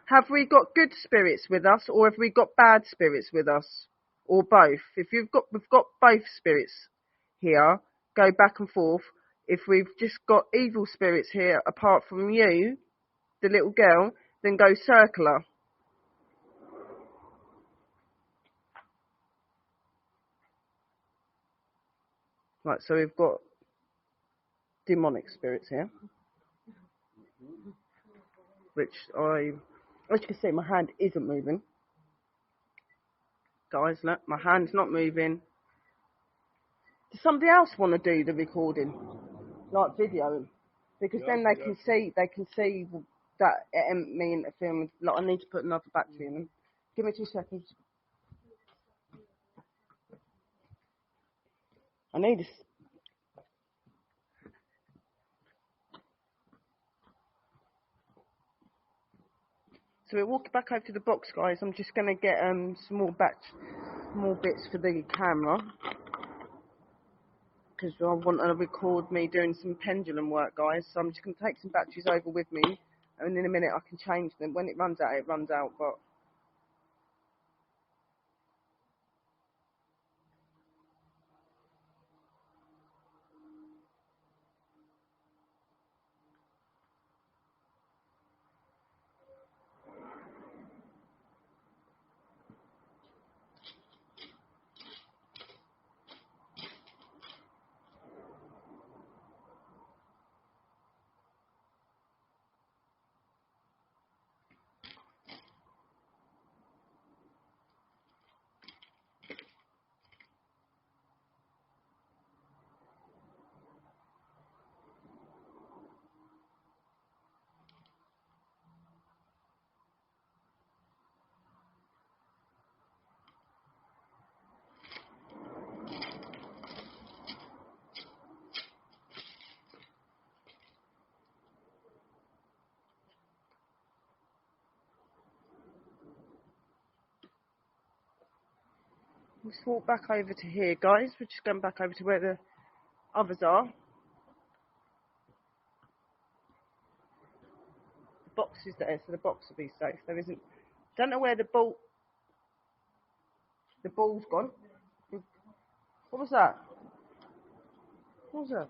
Have we got good spirits with us, or have we got bad spirits with us? Or both? If we've got both spirits here, go back and forth. If we've just got evil spirits here, apart from you, the little girl, then go circular. Right, so we've got demonic spirits here, which as you can see, my hand isn't moving. Guys, look, my hand's not moving. Does somebody else want to do the recording, like videoing? Because then they can see that it ain't me interfering. Like, I need to put another battery in them. Give me 2 seconds. I need this. So we're walking back over to the box, guys. I'm just going to get some more bits for the camera, because I want to record me doing some pendulum work, guys. So I'm just going to take some batteries over with me, and in a minute I can change them. When it runs out, it runs out, but let's walk back over to here, guys. We're just going back over to where the others are. The box is there, so the box will be safe. There isn't. Don't know where the ball's gone. What was that? What was that?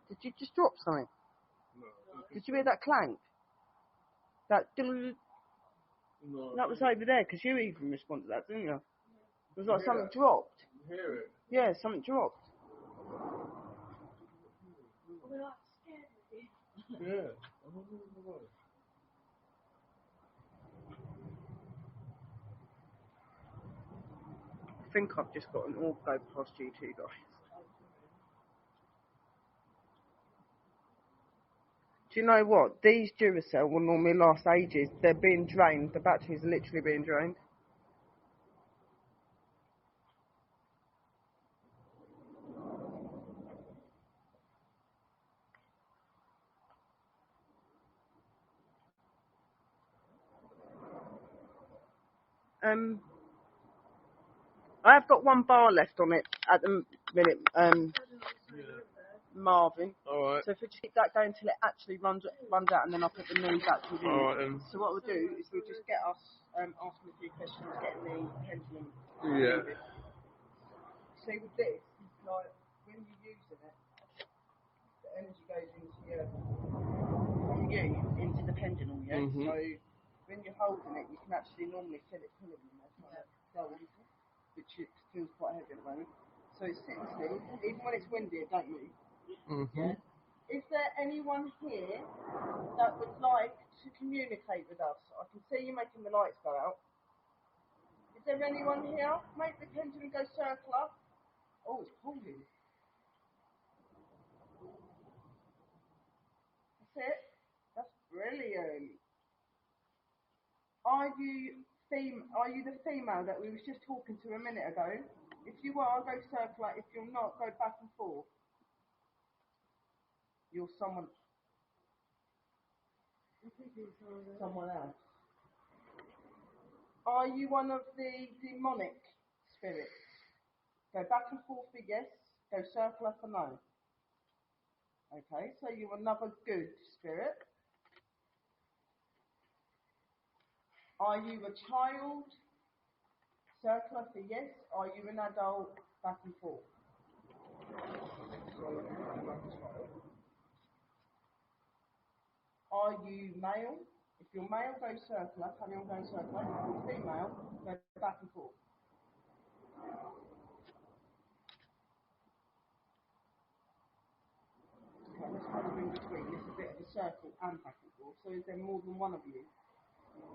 Did you just drop something? Did you hear that clank? That that was over there, because you even responded to that, didn't you? It was like something dropped. You hear it? Yeah, something dropped. Yeah. I think I've just got an orb go past you two, guys. Do you know what? These Duracell will normally last ages. They're being drained. The batteries are literally being drained. I have got 1 bar left on it at the minute, Marvin. Alright. So if we just keep that going until it actually runs out, and then I'll put the new batteries in. Alright then. So what we'll do is we'll just get us asking a few questions, getting the pendulum. Yeah. See, with this, like, when you're using it, the energy goes into from you into the pendulum, yeah? Mhm. So when you're holding it, you can actually normally feel it pulling in there. go on, which it feels quite heavy at the moment. So it's sitting still. Even when it's windy, it don't move. Yeah. Is there anyone here that would like to communicate with us? I can see you making the lights go out. Is there anyone here? Make the pendulum go circular. Oh, it's pulling. That's it. That's brilliant. Are you the female that we was just talking to a minute ago? If you are, go circular. If you're not, go back and forth. You're someone else. Are you one of the demonic spirits? Go back and forth for yes, go circular for no. Okay, so you're another good spirit. Are you a child? Circular for yes. Are you an adult? Back and forth. Are you male? If you're male, go circular. Carry on going circular. If you're female, go back and forth. Okay, let's kind of in between. It's a bit of a circle and back and forth. So is there more than one of you?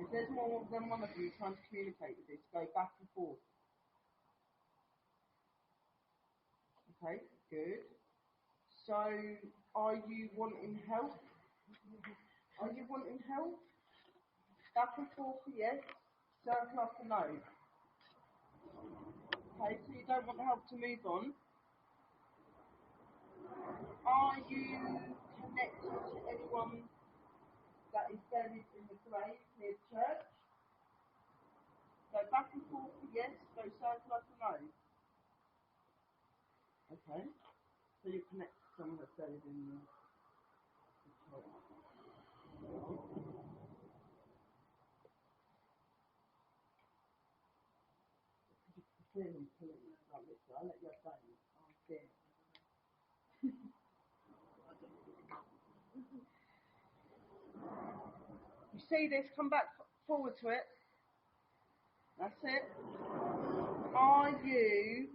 If there's more than one of you trying to communicate with this, go back and forth. Okay, good. So, are you wanting help? Are you wanting help? Back and forth for yes, circle up for no. Okay, so you don't want the help to move on. Are you connected to anyone that is buried in the grave near the church? Go back and forth for yes, go circle up for no. Okay, so you're connected to someone that's buried in the church. Clearly pulling it like this, I'll let you have that. Oh, dear. You see this? Come back forward to it. That's it. Are you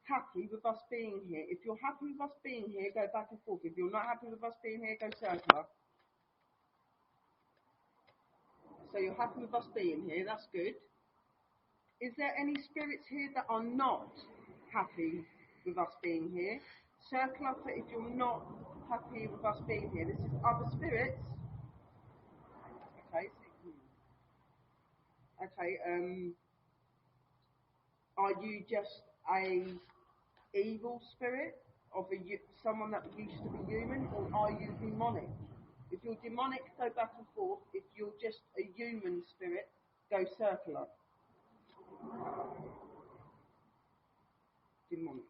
happy with us being here? If you're happy with us being here, go back and forth. If you're not happy with us being here, go circular. So you're happy with us being here, that's good. Is there any spirits here that are not happy with us being here? Circle up if you're not happy with us being here. This is other spirits. Okay. Okay. Are you just a evil spirit of someone that used to be human, or are you demonic? If you're demonic, go back and forth. If you're just a human spirit, go circular. Demonic.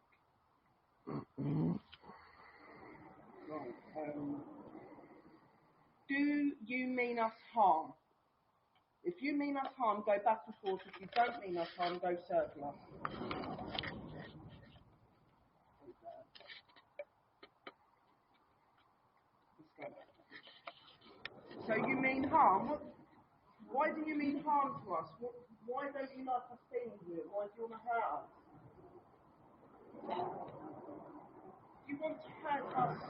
Right. Do you mean us harm? If you mean us harm, go back and forth. If you don't mean us harm, go circular. So you mean harm? Why do you mean harm to us? Why don't you like us being here? Why do you want to hurt us? Do you want to hurt us?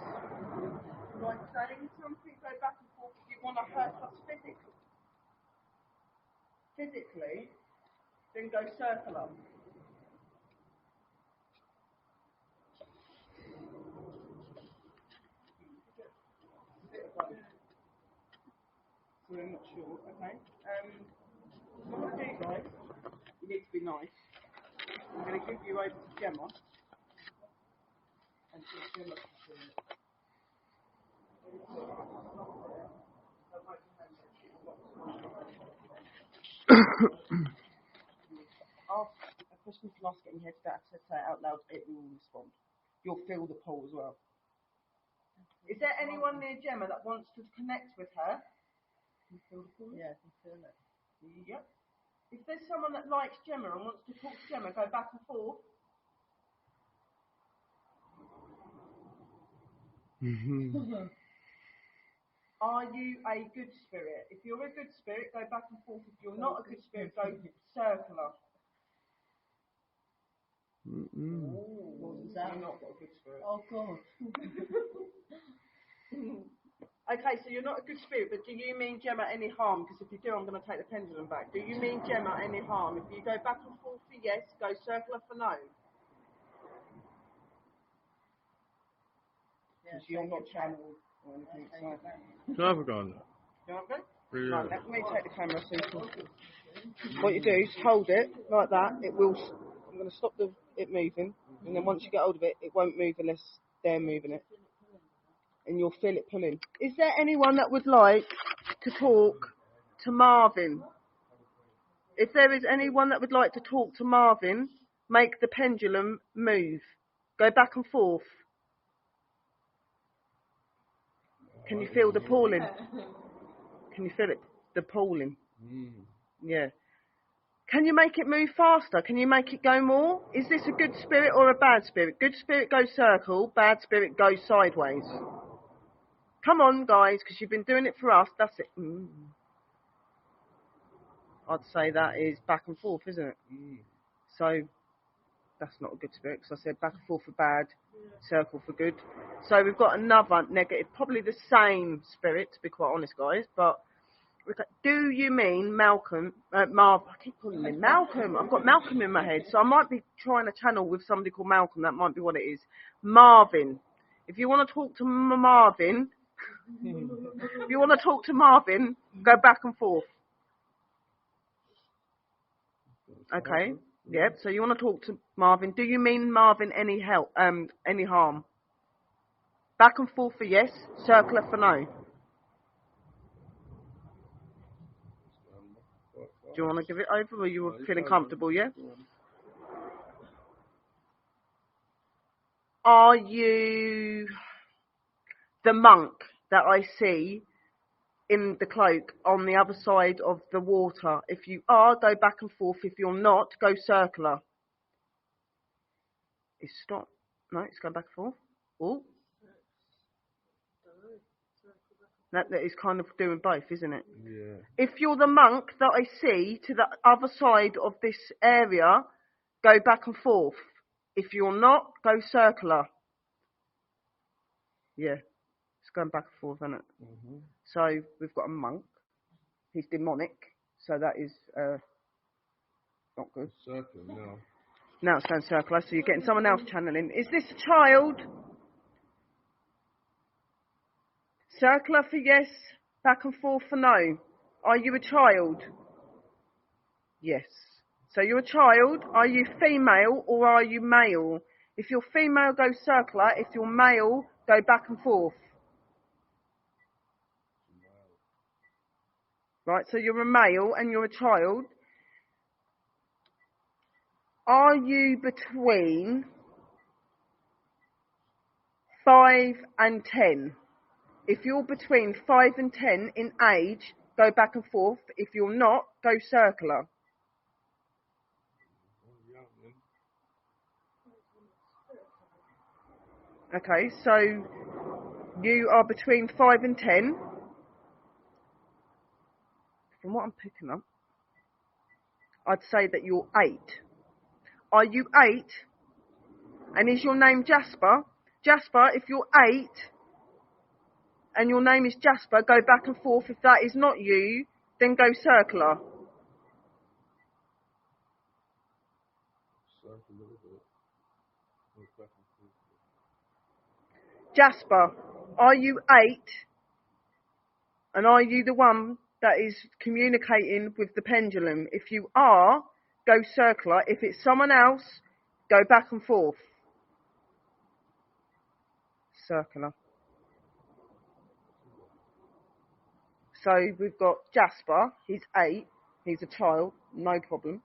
Like saying something, go back and forth. Do you want to hurt us physically, then go circular. So I'm not sure. Okay. What I'm going to do, guys, you need to be nice. I'm going to give you over to Gemma. And see Gemma can do it. Ask a question you can ask it in your head, don't have to say it out loud, it will respond. You'll feel the pull as well. Is there anyone near Gemma that wants to connect with her? Can you feel the pull? Yeah, I can feel it. Yep. If there's someone that likes Gemma and wants to talk to Gemma, go back and forth. Are you a good spirit? If you're a good spirit, go back and forth. If you're not a good spirit, go circular. You're not got a good spirit. Oh, God. Okay, so you're not a good spirit, but do you mean Gemma any harm? Because if you do, I'm going to take the pendulum back. Do you mean Gemma any harm? If you go back and forth for yes, go circular for no. Because you're not channeled or anything. So. So I've gone. You want to go? Yeah. Right, let me take the camera so you can... What you do is hold it like that. It will... I'm going to stop it moving. And then once you get hold of it, it won't move unless they're moving it. And you'll feel it pulling. Is there anyone that would like to talk to Marvin? If there is anyone that would like to talk to Marvin, make the pendulum move. Go back and forth. Can you feel the pulling? Can you feel it? The pulling? Yeah. Can you make it move faster? Can you make it go more? Is this a good spirit or a bad spirit? Good spirit goes circle, bad spirit goes sideways. Come on, guys, because you've been doing it for us. That's it. I'd say that is back and forth, isn't it? So, that's not a good spirit, because I said back and forth for bad, circle for good. So we've got another negative, probably the same spirit, to be quite honest, guys. But do you mean Malcolm? Marv? I keep calling him Malcolm. I've got Malcolm in my head, so I might be trying to channel with somebody called Malcolm. That might be what it is. Marvin. If you want to talk to Marvin, go back and forth. Okay. Yep. So you want to talk to Marvin. Do you mean Marvin any harm? Back and forth for yes, circular for no. Do you want to give it over, or you feeling comfortable, yeah? Are you the monk that I see in the cloak on the other side of the water? If you are, go back and forth. If you're not, go circular. It's stop. No, it's going back and forth. Oh. That is kind of doing both, isn't it? Yeah. If you're the monk that I see to the other side of this area, go back and forth. If you're not, go circular. Yeah, it's going back and forth, isn't it? Mm-hmm. So we've got a monk. He's demonic, so that is not good. Circle, no. Now it's going circular, so you're getting someone else channeling. Is this a child? Circular for yes, back and forth for no. Are you a child? Yes. So you're a child. Are you female or are you male? If you're female, go circular. If you're male, go back and forth. Right, so you're a male and you're a child. Are you between 5 and 10? If you're between 5 and 10 in age, go back and forth. If you're not, go circular. Okay, so you are between 5 and 10. From what I'm picking up, I'd say that you're 8. Are you 8? And is your name Jasper? Jasper, if you're 8 and your name is Jasper, go back and forth. If that is not you, then go circular. Jasper, are you 8? And are you the one that is communicating with the pendulum? If you are, go circular. If it's someone else, go back and forth. Circular. So we've got Jasper, he's 8, he's a child, no problem,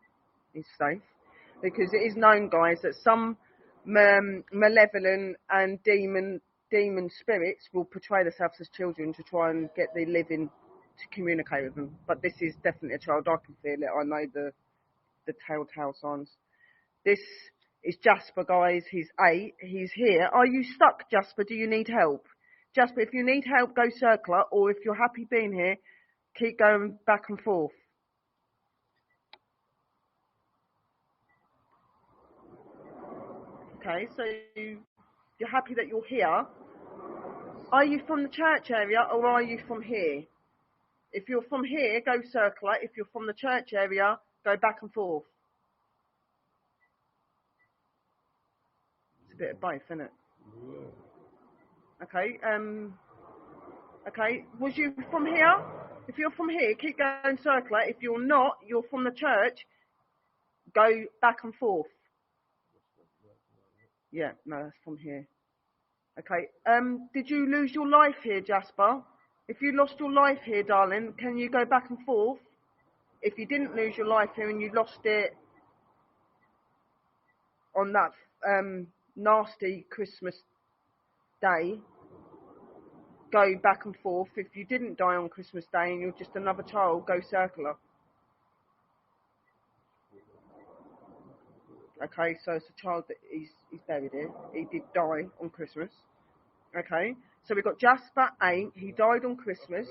he's safe. Because it is known, guys, that some malevolent and demon spirits will portray themselves as children to try and get the living to communicate with them. But this is definitely a child, I can feel it, I know the telltale signs. This is Jasper, guys, he's 8, he's here. Are you stuck, Jasper? Do you need help? Jasper, if you need help, go circular, or if you're happy being here, keep going back and forth. Okay, so you're happy that you're here. Are you from the church area, or are you from here? If you're from here, go circular. If you're from the church area, go back and forth. It's a bit of both, isn't it? Okay, okay, was you from here? If you're from here, keep going circular. If you're not, you're from the church, go back and forth. Yeah, no, that's from here. Okay, did you lose your life here, Jasper? If you lost your life here, darling, can you go back and forth? If you didn't lose your life here and you lost it on that nasty Christmas day, go back and forth. If you didn't die on Christmas Day and you're just another child, go circular. Okay, so it's a child that he's buried here. He did die on Christmas. Okay, so we've got Jasper 8. He died on Christmas.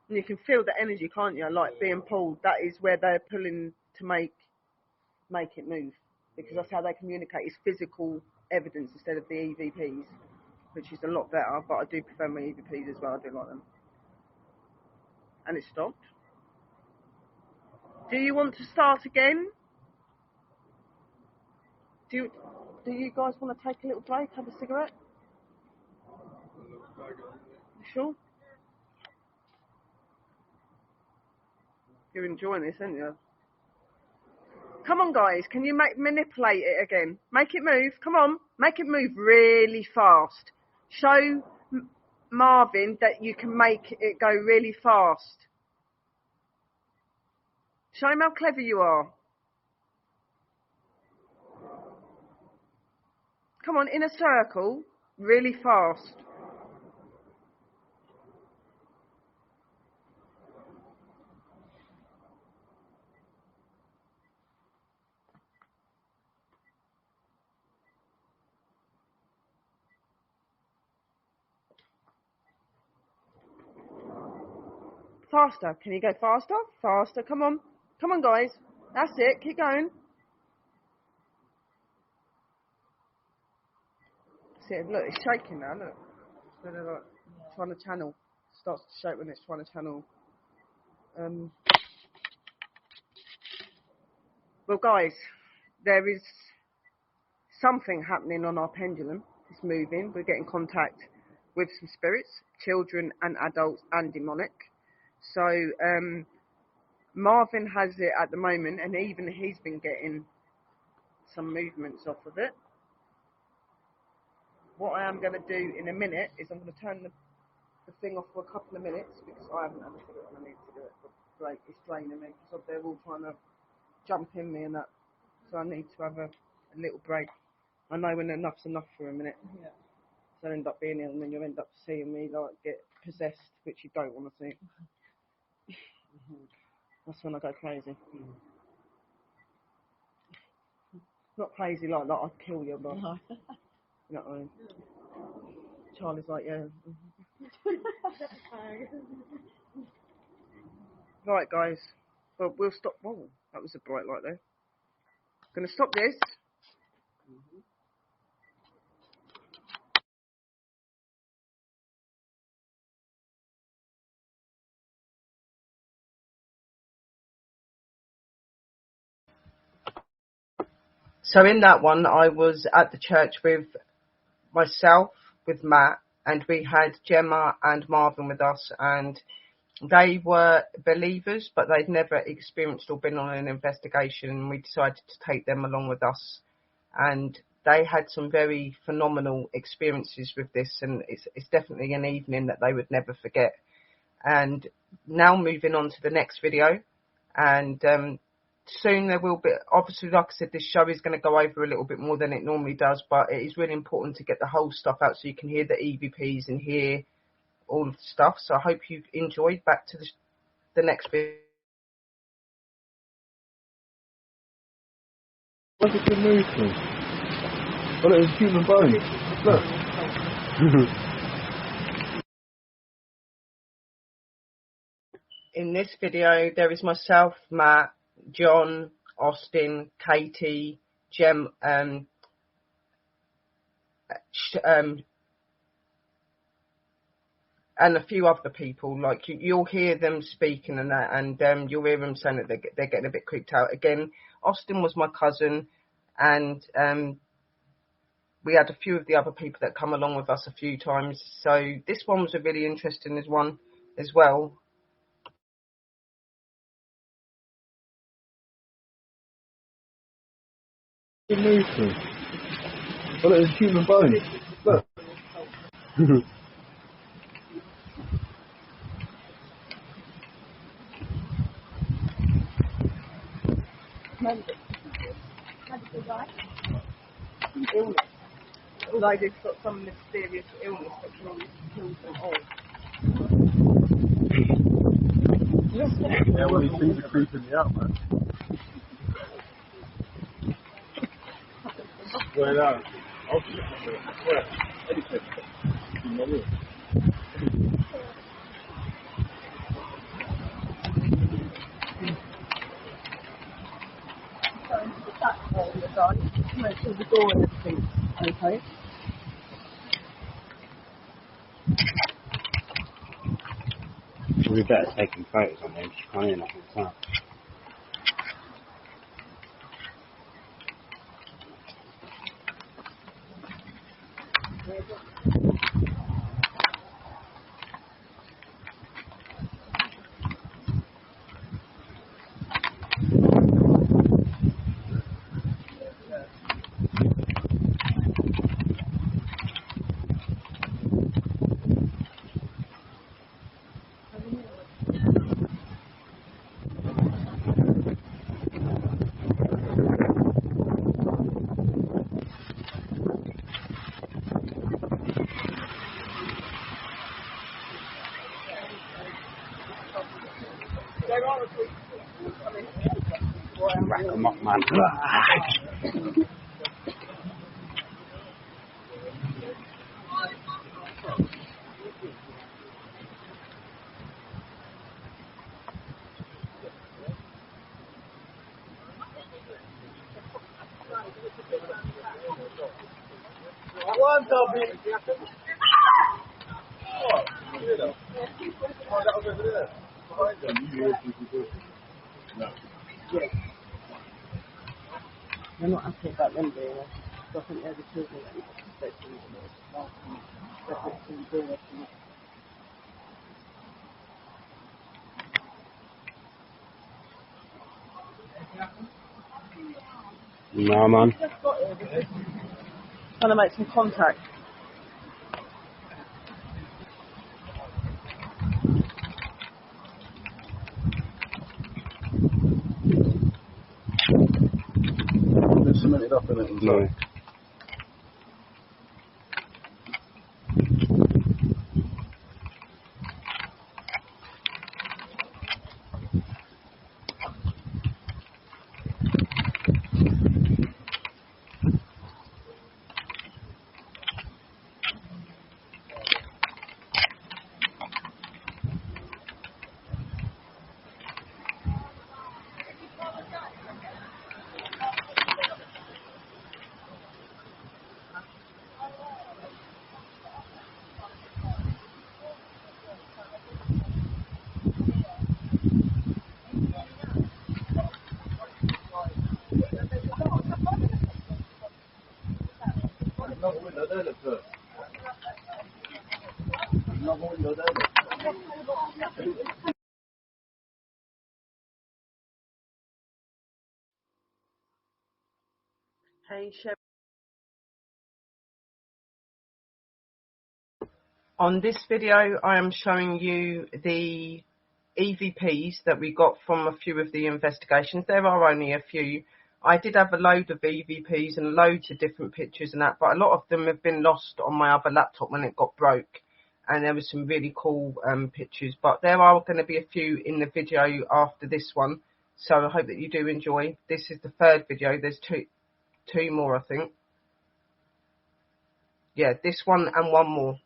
And you can feel the energy, can't you? Like being pulled. That is where they're pulling to make it move. Because that's how they communicate. It's physical evidence instead of the EVPs, which is a lot better. But I do prefer my EVPs as well. I do like them. And it stopped. Do you want to start again? Do you guys want to take a little break, have a cigarette? You sure? You're enjoying this, aren't you? Come on, guys. Can you manipulate it again? Make it move. Come on. Make it move really fast. Show Marvin that you can make it go really fast. Show him how clever you are. Come on, in a circle, really fast. Faster. Can you go faster? Faster. Come on. Come on, guys. That's it. Keep going. See, look, it's shaking now, look. It's really like trying to channel. It starts to shake when it's trying to channel. Well, guys, there is something happening on our pendulum. It's moving. We're getting contact with some spirits, children and adults and demonic. So, Marvin has it at the moment, and even he's been getting some movements off of it. What I am going to do in a minute is I'm going to turn the thing off for a couple of minutes because I haven't had a cigarette and I need to do it. But it's draining me because they're all trying to jump in me and that. So I need to have a little break. I know when enough's enough for a minute. Yeah. So I end up being ill and then you end up seeing me like get possessed, which you don't want to see. That's when I go crazy. Not crazy like that, I'd kill you, but no. You know what I mean? Charlie's like, yeah. Right, guys. Well, we'll stop. Whoa, that was a bright light there. Gonna stop this. So in that one, I was at the church with myself, with Matt, and we had Gemma and Marvin with us, and they were believers, but they'd never experienced or been on an investigation, and we decided to take them along with us. And they had some very phenomenal experiences with this, and it's definitely an evening that they would never forget. And now moving on to the next video, and soon there will be, obviously, like I said, this show is going to go over a little bit more than it normally does, but it is really important to get the whole stuff out so you can hear the EVPs and hear all of the stuff. So I hope you've enjoyed. Back to the next video. Look at the movement. Well, it was human body. Look. In this video, there is myself, Matt, John, Austin, Katie, Jem, and a few other people. Like you'll hear them speaking and that, and you'll hear them saying that they're getting a bit creeped out. Again, Austin was my cousin, and we had a few of the other people that come along with us a few times. So this one was a really interesting one as well. It moves me. Well, it's a human bone. Look. Illness. Like they've got some mysterious illness that kills them all. Yeah, well, these things are creeping me out, man. Swear down. I'll swear. Anything. The door and everything. Okay. We better taking photos on them. She can't hear nothing at the time. Rack 'em up, man. One W. Oh, that was over there. Behind them. No. Yeah. They're not happy about them being there. So I think they're the children that you're expecting to do. No, man. Trying to make some contact. They're cemented up in it. No. Another window there, look, sir. Another window there, look. Hey, Shep. On this video, I am showing you the EVPs that we got from a few of the investigations. There are only a few. I did have a load of EVPs and loads of different pictures and that, but a lot of them have been lost on my other laptop when it got broke. And there were some really cool pictures, but there are going to be a few in the video after this one. So I hope that you do enjoy. This is the third video. There's two more, I think. Yeah, this one and one more.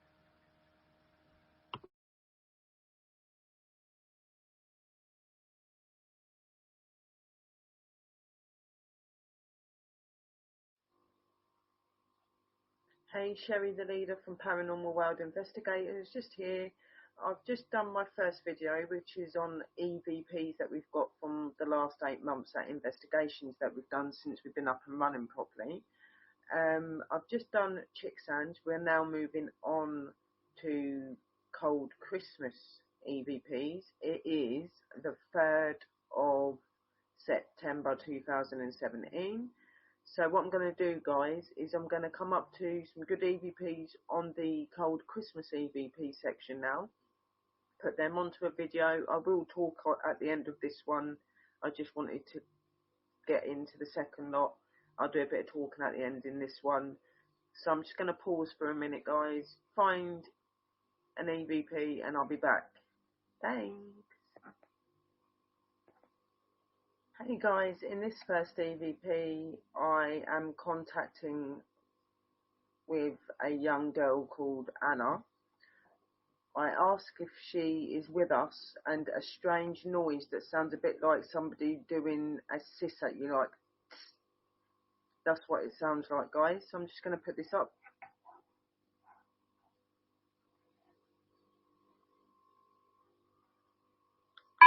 Hey, Sherry, the leader from Paranormal World Investigators, just here. I've just done my first video, which is on EVPs that we've got from the last 8 months, at investigations that we've done since we've been up and running properly. I've just done Chicksands. We're now moving on to Cold Christmas EVPs. It is the 3rd of September 2017. So what I'm going to do, guys, is I'm going to come up to some good EVPs on the Cold Christmas EVP section now. Put them onto a video. I will talk at the end of this one. I just wanted to get into the second lot. I'll do a bit of talking at the end in this one. So I'm just going to pause for a minute, guys. Find an EVP and I'll be back. Thanks. Hey guys, in this first EVP, I am contacting with a young girl called Anna. I ask if she is with us, and a strange noise that sounds a bit like somebody doing a sis at you, like tss. That's what it sounds like, guys. So I'm just going to put this up. I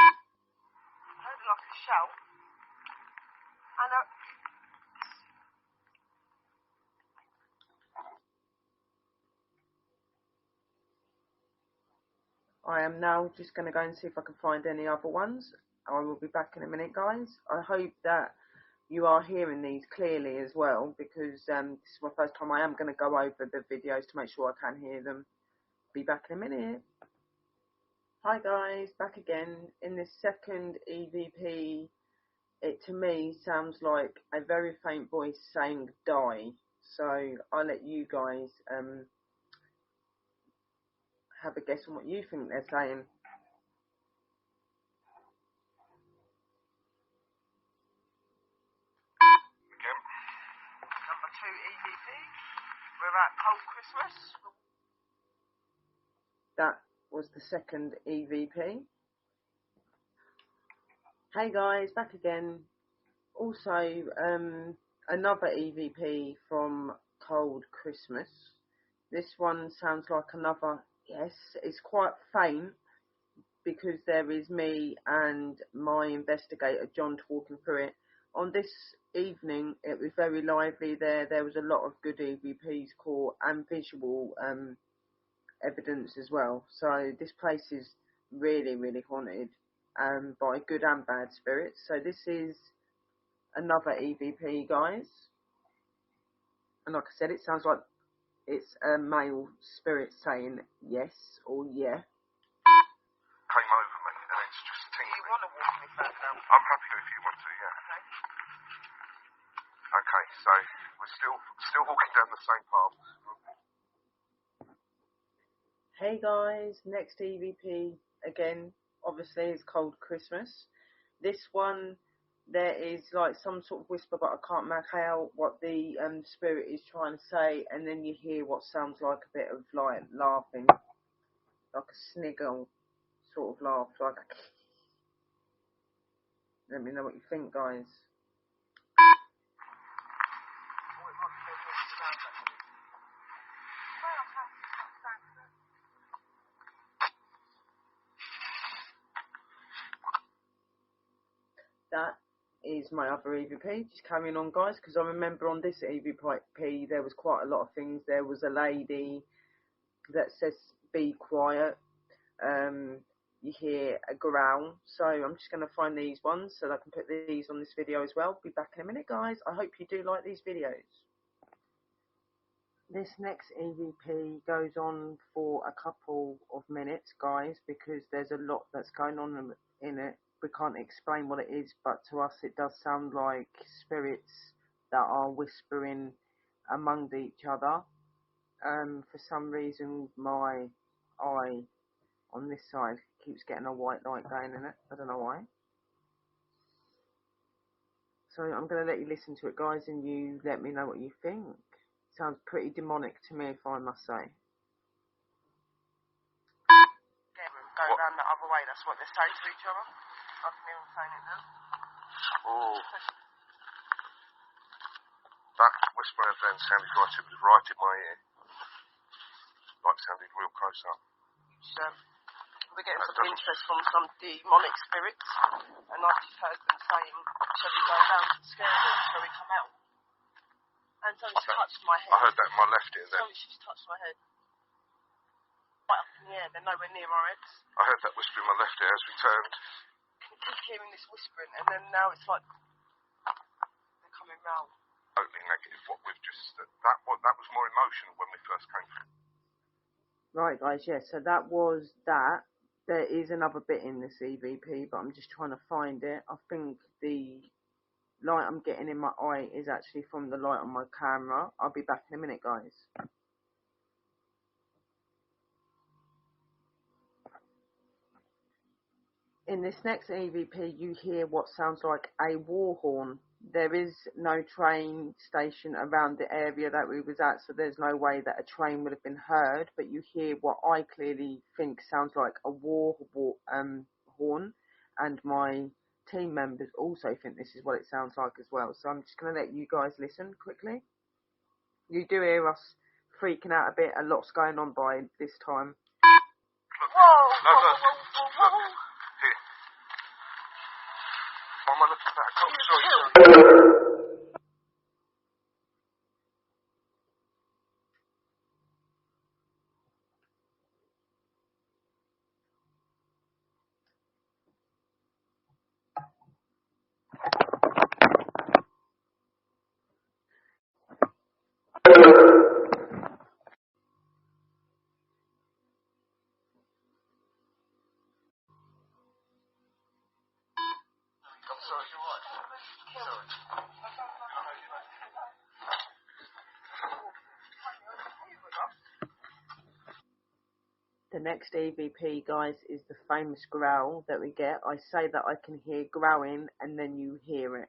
heard like a shout. Anna. I am now just going to go and see if I can find any other ones. I will be back in a minute, guys. I hope that you are hearing these clearly as well, because this is my first time. I am going to go over the videos to make sure I can hear them. Be back in a minute. Hi guys, back again. In this second EVP, it to me sounds like a very faint voice saying die. So I'll let you guys have a guess on what you think they're saying. Number 2 EVP. We're at Cold Christmas. That was the second EVP. Hey guys, back again. Also, another EVP from Cold Christmas. This one sounds like another, yes, it's quite faint because there is me and my investigator John talking through it. On this evening, it was very lively there. There was a lot of good EVPs caught and visual evidence as well. So this place is really, really haunted by good and bad spirits. So this is another EVP, guys. And like I said, it sounds like it's a male spirit saying yes or yeah. Came over me and it's just tingling. Do you want to walk me back down? I'm happy if you want to, yeah. Okay, so we're still walking down the same path. Hey guys, next EVP again, obviously is Cold Christmas. This one, there is like some sort of whisper, but I can't make out what the spirit is trying to say, and then you hear what sounds like a bit of like laughing, like a sniggle sort of laugh, like a let me know what you think, guys. That is my other EVP. Just carrying on, guys, because I remember on this EVP there was quite a lot of things. There was a lady that says be quiet. You hear a growl. So I'm just going to find these ones so that I can put these on this video as well. Be back in a minute, guys. I hope you do like these videos. This next EVP goes on for a couple of minutes, guys, because there's a lot that's going on in it. We can't explain what it is, but to us it does sound like spirits that are whispering among each other. For some reason my eye on this side keeps getting a white light going in it. I don't know why. So I'm going to let you listen to it, guys, and you let me know what you think. Sounds pretty demonic to me, if I must say. Go around the other way, that's what they're saying to each other. I can hear them saying it now. Oh. That whispering then sounded like it was right in my ear. Like it sounded real close up. We're getting some interest from some demonic spirits, and I just heard them saying, shall we go around to the scare room, shall we come out? And something's touched my head. I heard that in my left ear then. Something's just touched my head. Right up in the air, they're nowhere near our heads. I heard that whisper in my left ear as we turned. I keep hearing this whispering, and then now it's like they're coming round. Totally negative. What we've just that was more emotional when we first came through. Right, guys. Yeah. So that was that. There is another bit in this EVP, but I'm just trying to find it. I think the light I'm getting in my eye is actually from the light on my camera. I'll be back in a minute, guys. In this next EVP, you hear what sounds like a war horn. There is no train station around the area that we was at, so there's no way that a train would have been heard, but you hear what I clearly think sounds like a war horn, and my team members also think this is what it sounds like as well. So I'm just going to let you guys listen quickly. You do hear us freaking out a bit. A lot's going on by this time. Whoa! Here. Why am I looking back? Oh, sorry. The next EVP, guys, is the famous growl that we get. I say that I can hear growling, and then you hear it.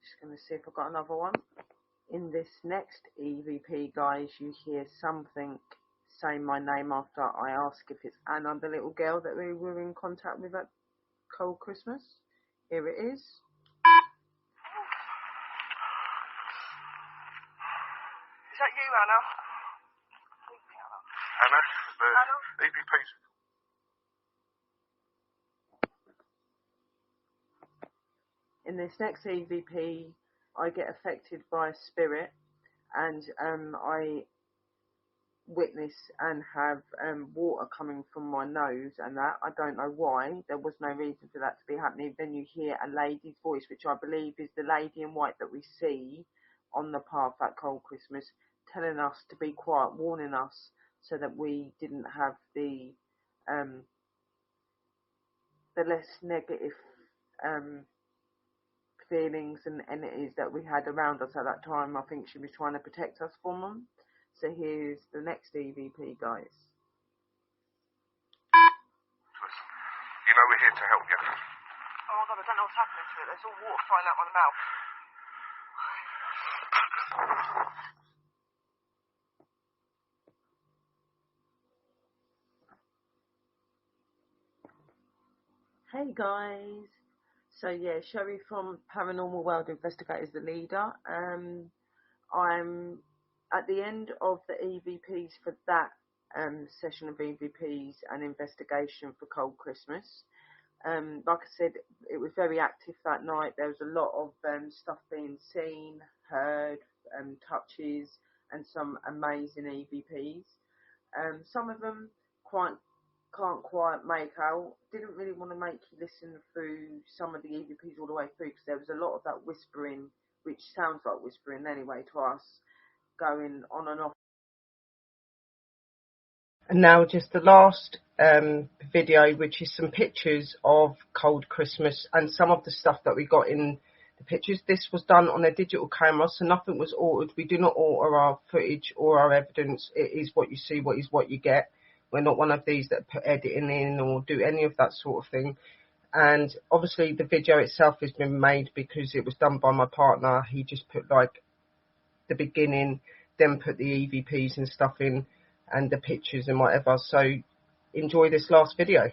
Just going to see if I've got another one. In this next EVP, guys, you hear something say my name after I ask if it's Anna, the little girl that we were in contact with at Cold Christmas. Here it is. Is that you, Anna? Anna, the EVP's. In this next EVP, I get affected by a spirit, and I witness and have water coming from my nose, and that I don't know why. There was no reason for that to be happening. Then you hear a lady's voice, which I believe is the lady in white that we see on the path at Cold Christmas, telling us to be quiet, warning us so that we didn't have the less negative feelings and entities that we had around us at that time. I think she was trying to protect us from them. So here's the next EVP, guys. You know we're here to help you. Oh my god, I don't know what's happening to it. There's all water flying out my mouth. Hey guys. So yeah, Sherry from Paranormal World Investigators, the leader. I'm at the end of the EVPs for that session of EVPs and investigation for Cold Christmas. Like I said, it was very active that night. There was a lot of stuff being seen, heard, touches, and some amazing EVPs. Some of them can't quite make out. Didn't really want to make you listen through some of the EVPs all the way through, because there was a lot of that whispering, which sounds like whispering anyway to us, going on and off. And now just the last video, which is some pictures of Cold Christmas and some of the stuff that we got in the pictures. This was done on a digital camera, so nothing was altered. We do not alter our footage or our evidence. It is what you see, what is what you get. We're not one of these that put editing in or do any of that sort of thing. And obviously the video itself has been made because it was done by my partner. He just put like the beginning, then put the EVPs and stuff in and the pictures and whatever. So enjoy this last video.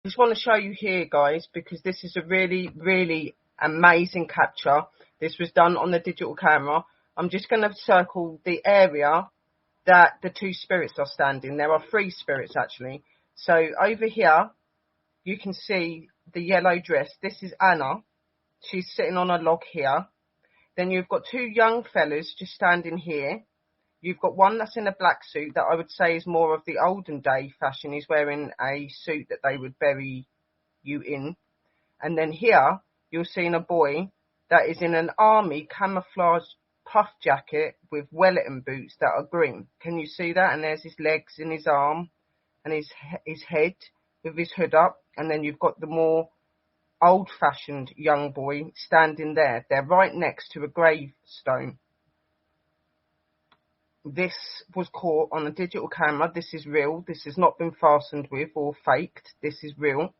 Just want to show you here, guys, because this is a really amazing capture. This was done on the digital camera. I'm just going to circle the area that the two spirits are standing. There are three spirits actually. So over here you can see the yellow dress. This is Anna. She's sitting on a log here. Then you've got two young fellas just standing here. You've got one that's in a black suit that I would say is more of the olden day fashion. He's wearing a suit that they would bury you in. And then here, you're seeing a boy that is in an army camouflage puff jacket with Wellington boots that are green. Can you see that? And there's his legs and his arm and his head with his hood up. And then you've got the more old-fashioned young boy standing there. They're right next to a gravestone. This was caught on a digital camera. This is real. This has not been fastened with or faked. This is real.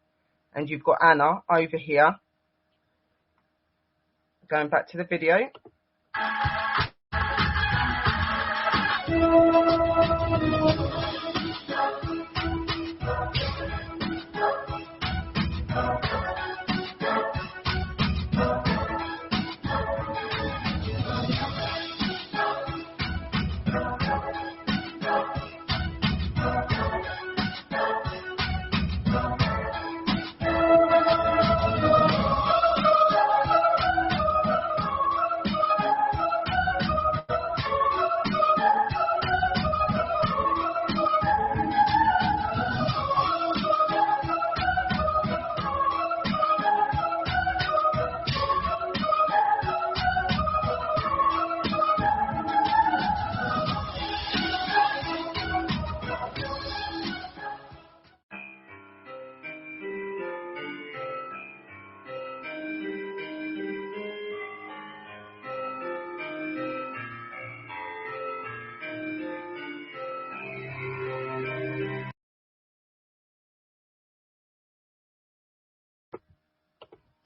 And you've got Anna over here. Going back to the video.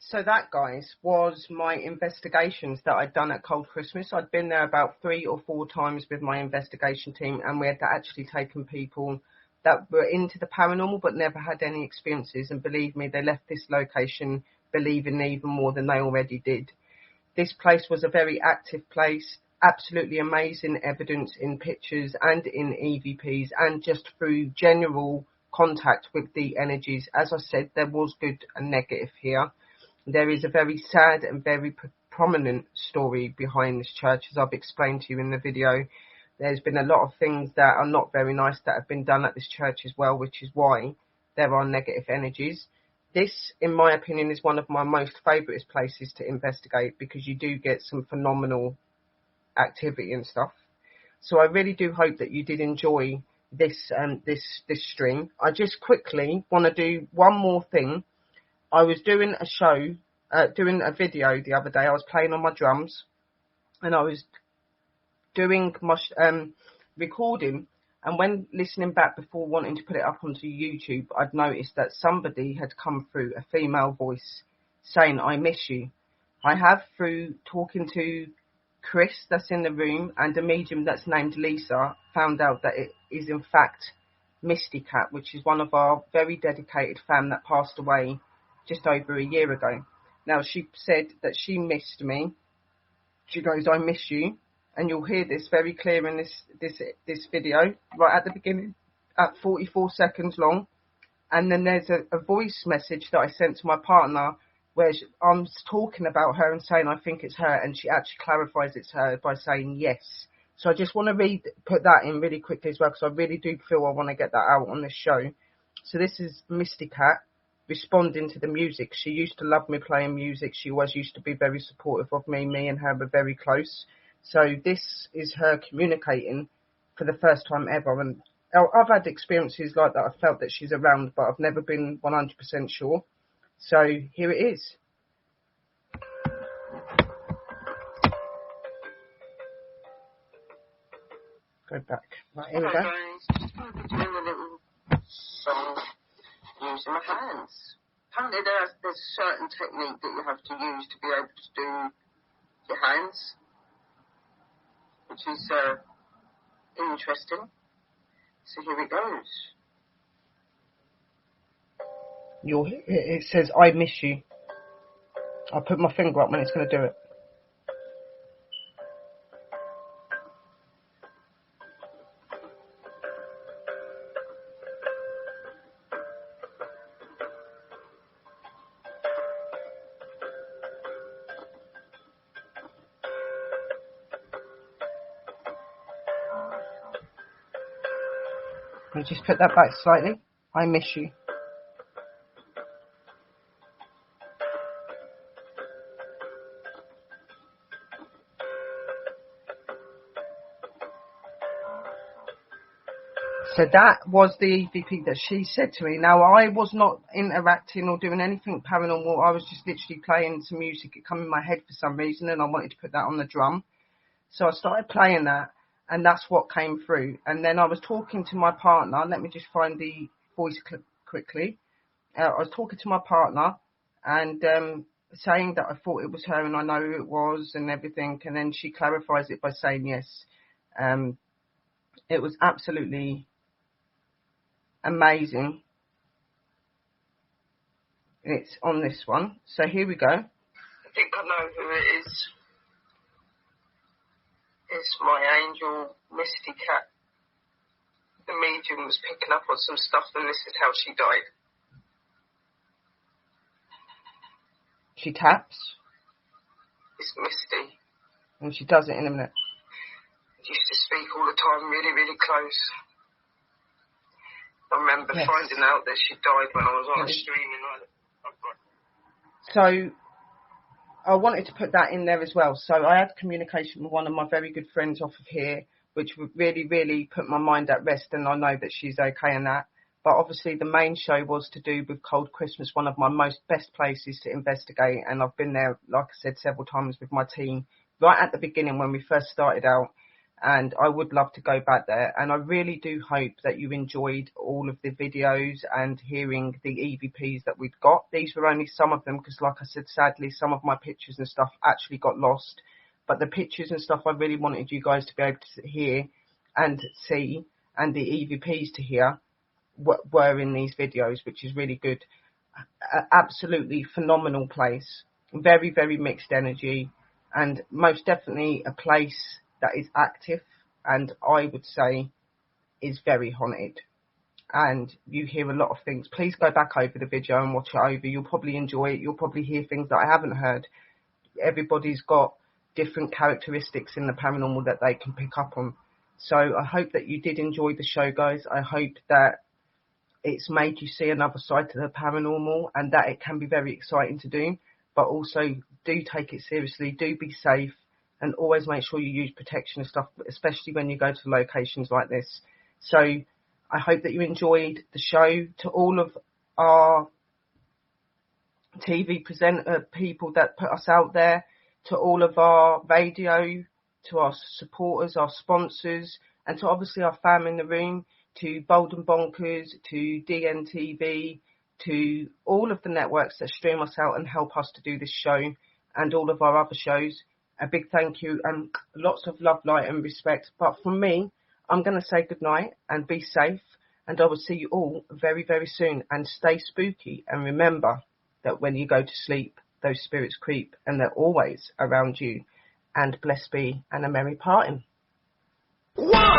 So that, guys, was my investigations that I'd done at Cold Christmas. I'd been there about 3 or 4 times with my investigation team, and we had actually taken people that were into the paranormal but never had any experiences. And believe me, they left this location believing even more than they already did. This place was a very active place, absolutely amazing evidence in pictures and in EVPs and just through general contact with the energies. As I said, there was good and negative here. There is a very sad and very prominent story behind this church, as I've explained to you in the video. There's been a lot of things that are not very nice that have been done at this church as well, which is why there are negative energies. This, in my opinion, is one of my most favourite places to investigate because you do get some phenomenal activity and stuff. So I really do hope that you did enjoy this stream. I just quickly want to do one more thing. I was doing a show, doing a video the other day. I was playing on my drums and I was doing my recording, and when listening back before wanting to put it up onto YouTube, I'd noticed that somebody had come through, a female voice, saying, "I miss you." I have, through talking to Chris that's in the room and a medium that's named Lisa, found out that it is in fact Misty Cat, which is one of our very dedicated fam that passed away just over a year ago. Now, she said that she missed me. She goes, "I miss you." And you'll hear this very clear in this video right at the beginning, at 44 seconds long. And then there's a voice message that I sent to my partner where I'm talking about her and saying I think it's her, and she actually clarifies it's her by saying yes. So I just want to put that in really quickly as well, because I really do feel I want to get that out on this show. So this is Misty Cat responding to the music. She used to love me playing music. She always used to be very supportive of me. Me and her were very close. So this is her communicating for the first time ever. And I've had experiences like that. I felt that she's around, but I've never been 100% sure. So here it is. Go back. Right, here we go. Just going to be doing a little song using my hands. Apparently there's a certain technique that you have to use to be able to do your hands, which is interesting. So here it goes. It says, "I miss you." I'll put my finger up when it's going to do it. Let me just put that back slightly. "I miss you." So that was the EVP that she said to me. Now, I was not interacting or doing anything paranormal. I was just literally playing some music. It came in my head for some reason, and I wanted to put that on the drum. So I started playing that, and that's what came through. And then I was talking to my partner. Let me just find the voice clip quickly. I was talking to my partner and saying that I thought it was her and I know who it was and everything. And then she clarifies it by saying yes. It was absolutely amazing. It's on this one. So here we go. I think I know who it is. It's my angel, Misty Cat. The medium was picking up on some stuff, and this is how she died. She taps. It's Misty. And she does it in a minute. She used to speak all the time, really, really close. I remember finding out that she died when I was on a streaming night. So I wanted to put that in there as well. So I had communication with one of my very good friends off of here, which would really, really put my mind at rest, and I know that she's okay in that. But obviously the main show was to do with Cold Christmas, one of my best places to investigate, and I've been there, like I said, several times with my team, right at the beginning when we first started out, and I would love to go back there. And I really do hope that you enjoyed all of the videos and hearing the EVPs that we've got. These were only some of them because, like I said, sadly, some of my pictures and stuff actually got lost. But the pictures and stuff I really wanted you guys to be able to hear and see, and the EVPs to hear, were in these videos, which is really good. Absolutely phenomenal place. Very, very mixed energy. and most definitely a place that is active, and I would say is very haunted. And you hear a lot of things. Please go back over the video and watch it over. You'll probably enjoy it. You'll probably hear things that I haven't heard. Everybody's got different characteristics in the paranormal that they can pick up on. So I hope that you did enjoy the show, guys. I hope that it's made you see another side to the paranormal, and that it can be very exciting to do. But also, do take it seriously. Do be safe, and always make sure you use protection and stuff, especially when you go to locations like this. So I hope that you enjoyed the show. To all of our TV presenter people that put us out there, to all of our radio, to our supporters, our sponsors, and to obviously our fam in the room, to Bold and Bonkers, to DNTV, to all of the networks that stream us out and help us to do this show and all of our other shows. A big thank you and lots of love, light and respect. But from me, I'm going to say goodnight and be safe, and I will see you all very, very soon, and stay spooky, and remember that when you go to sleep, those spirits creep, and they're always around you. And blessed be, and a merry parting. Wow!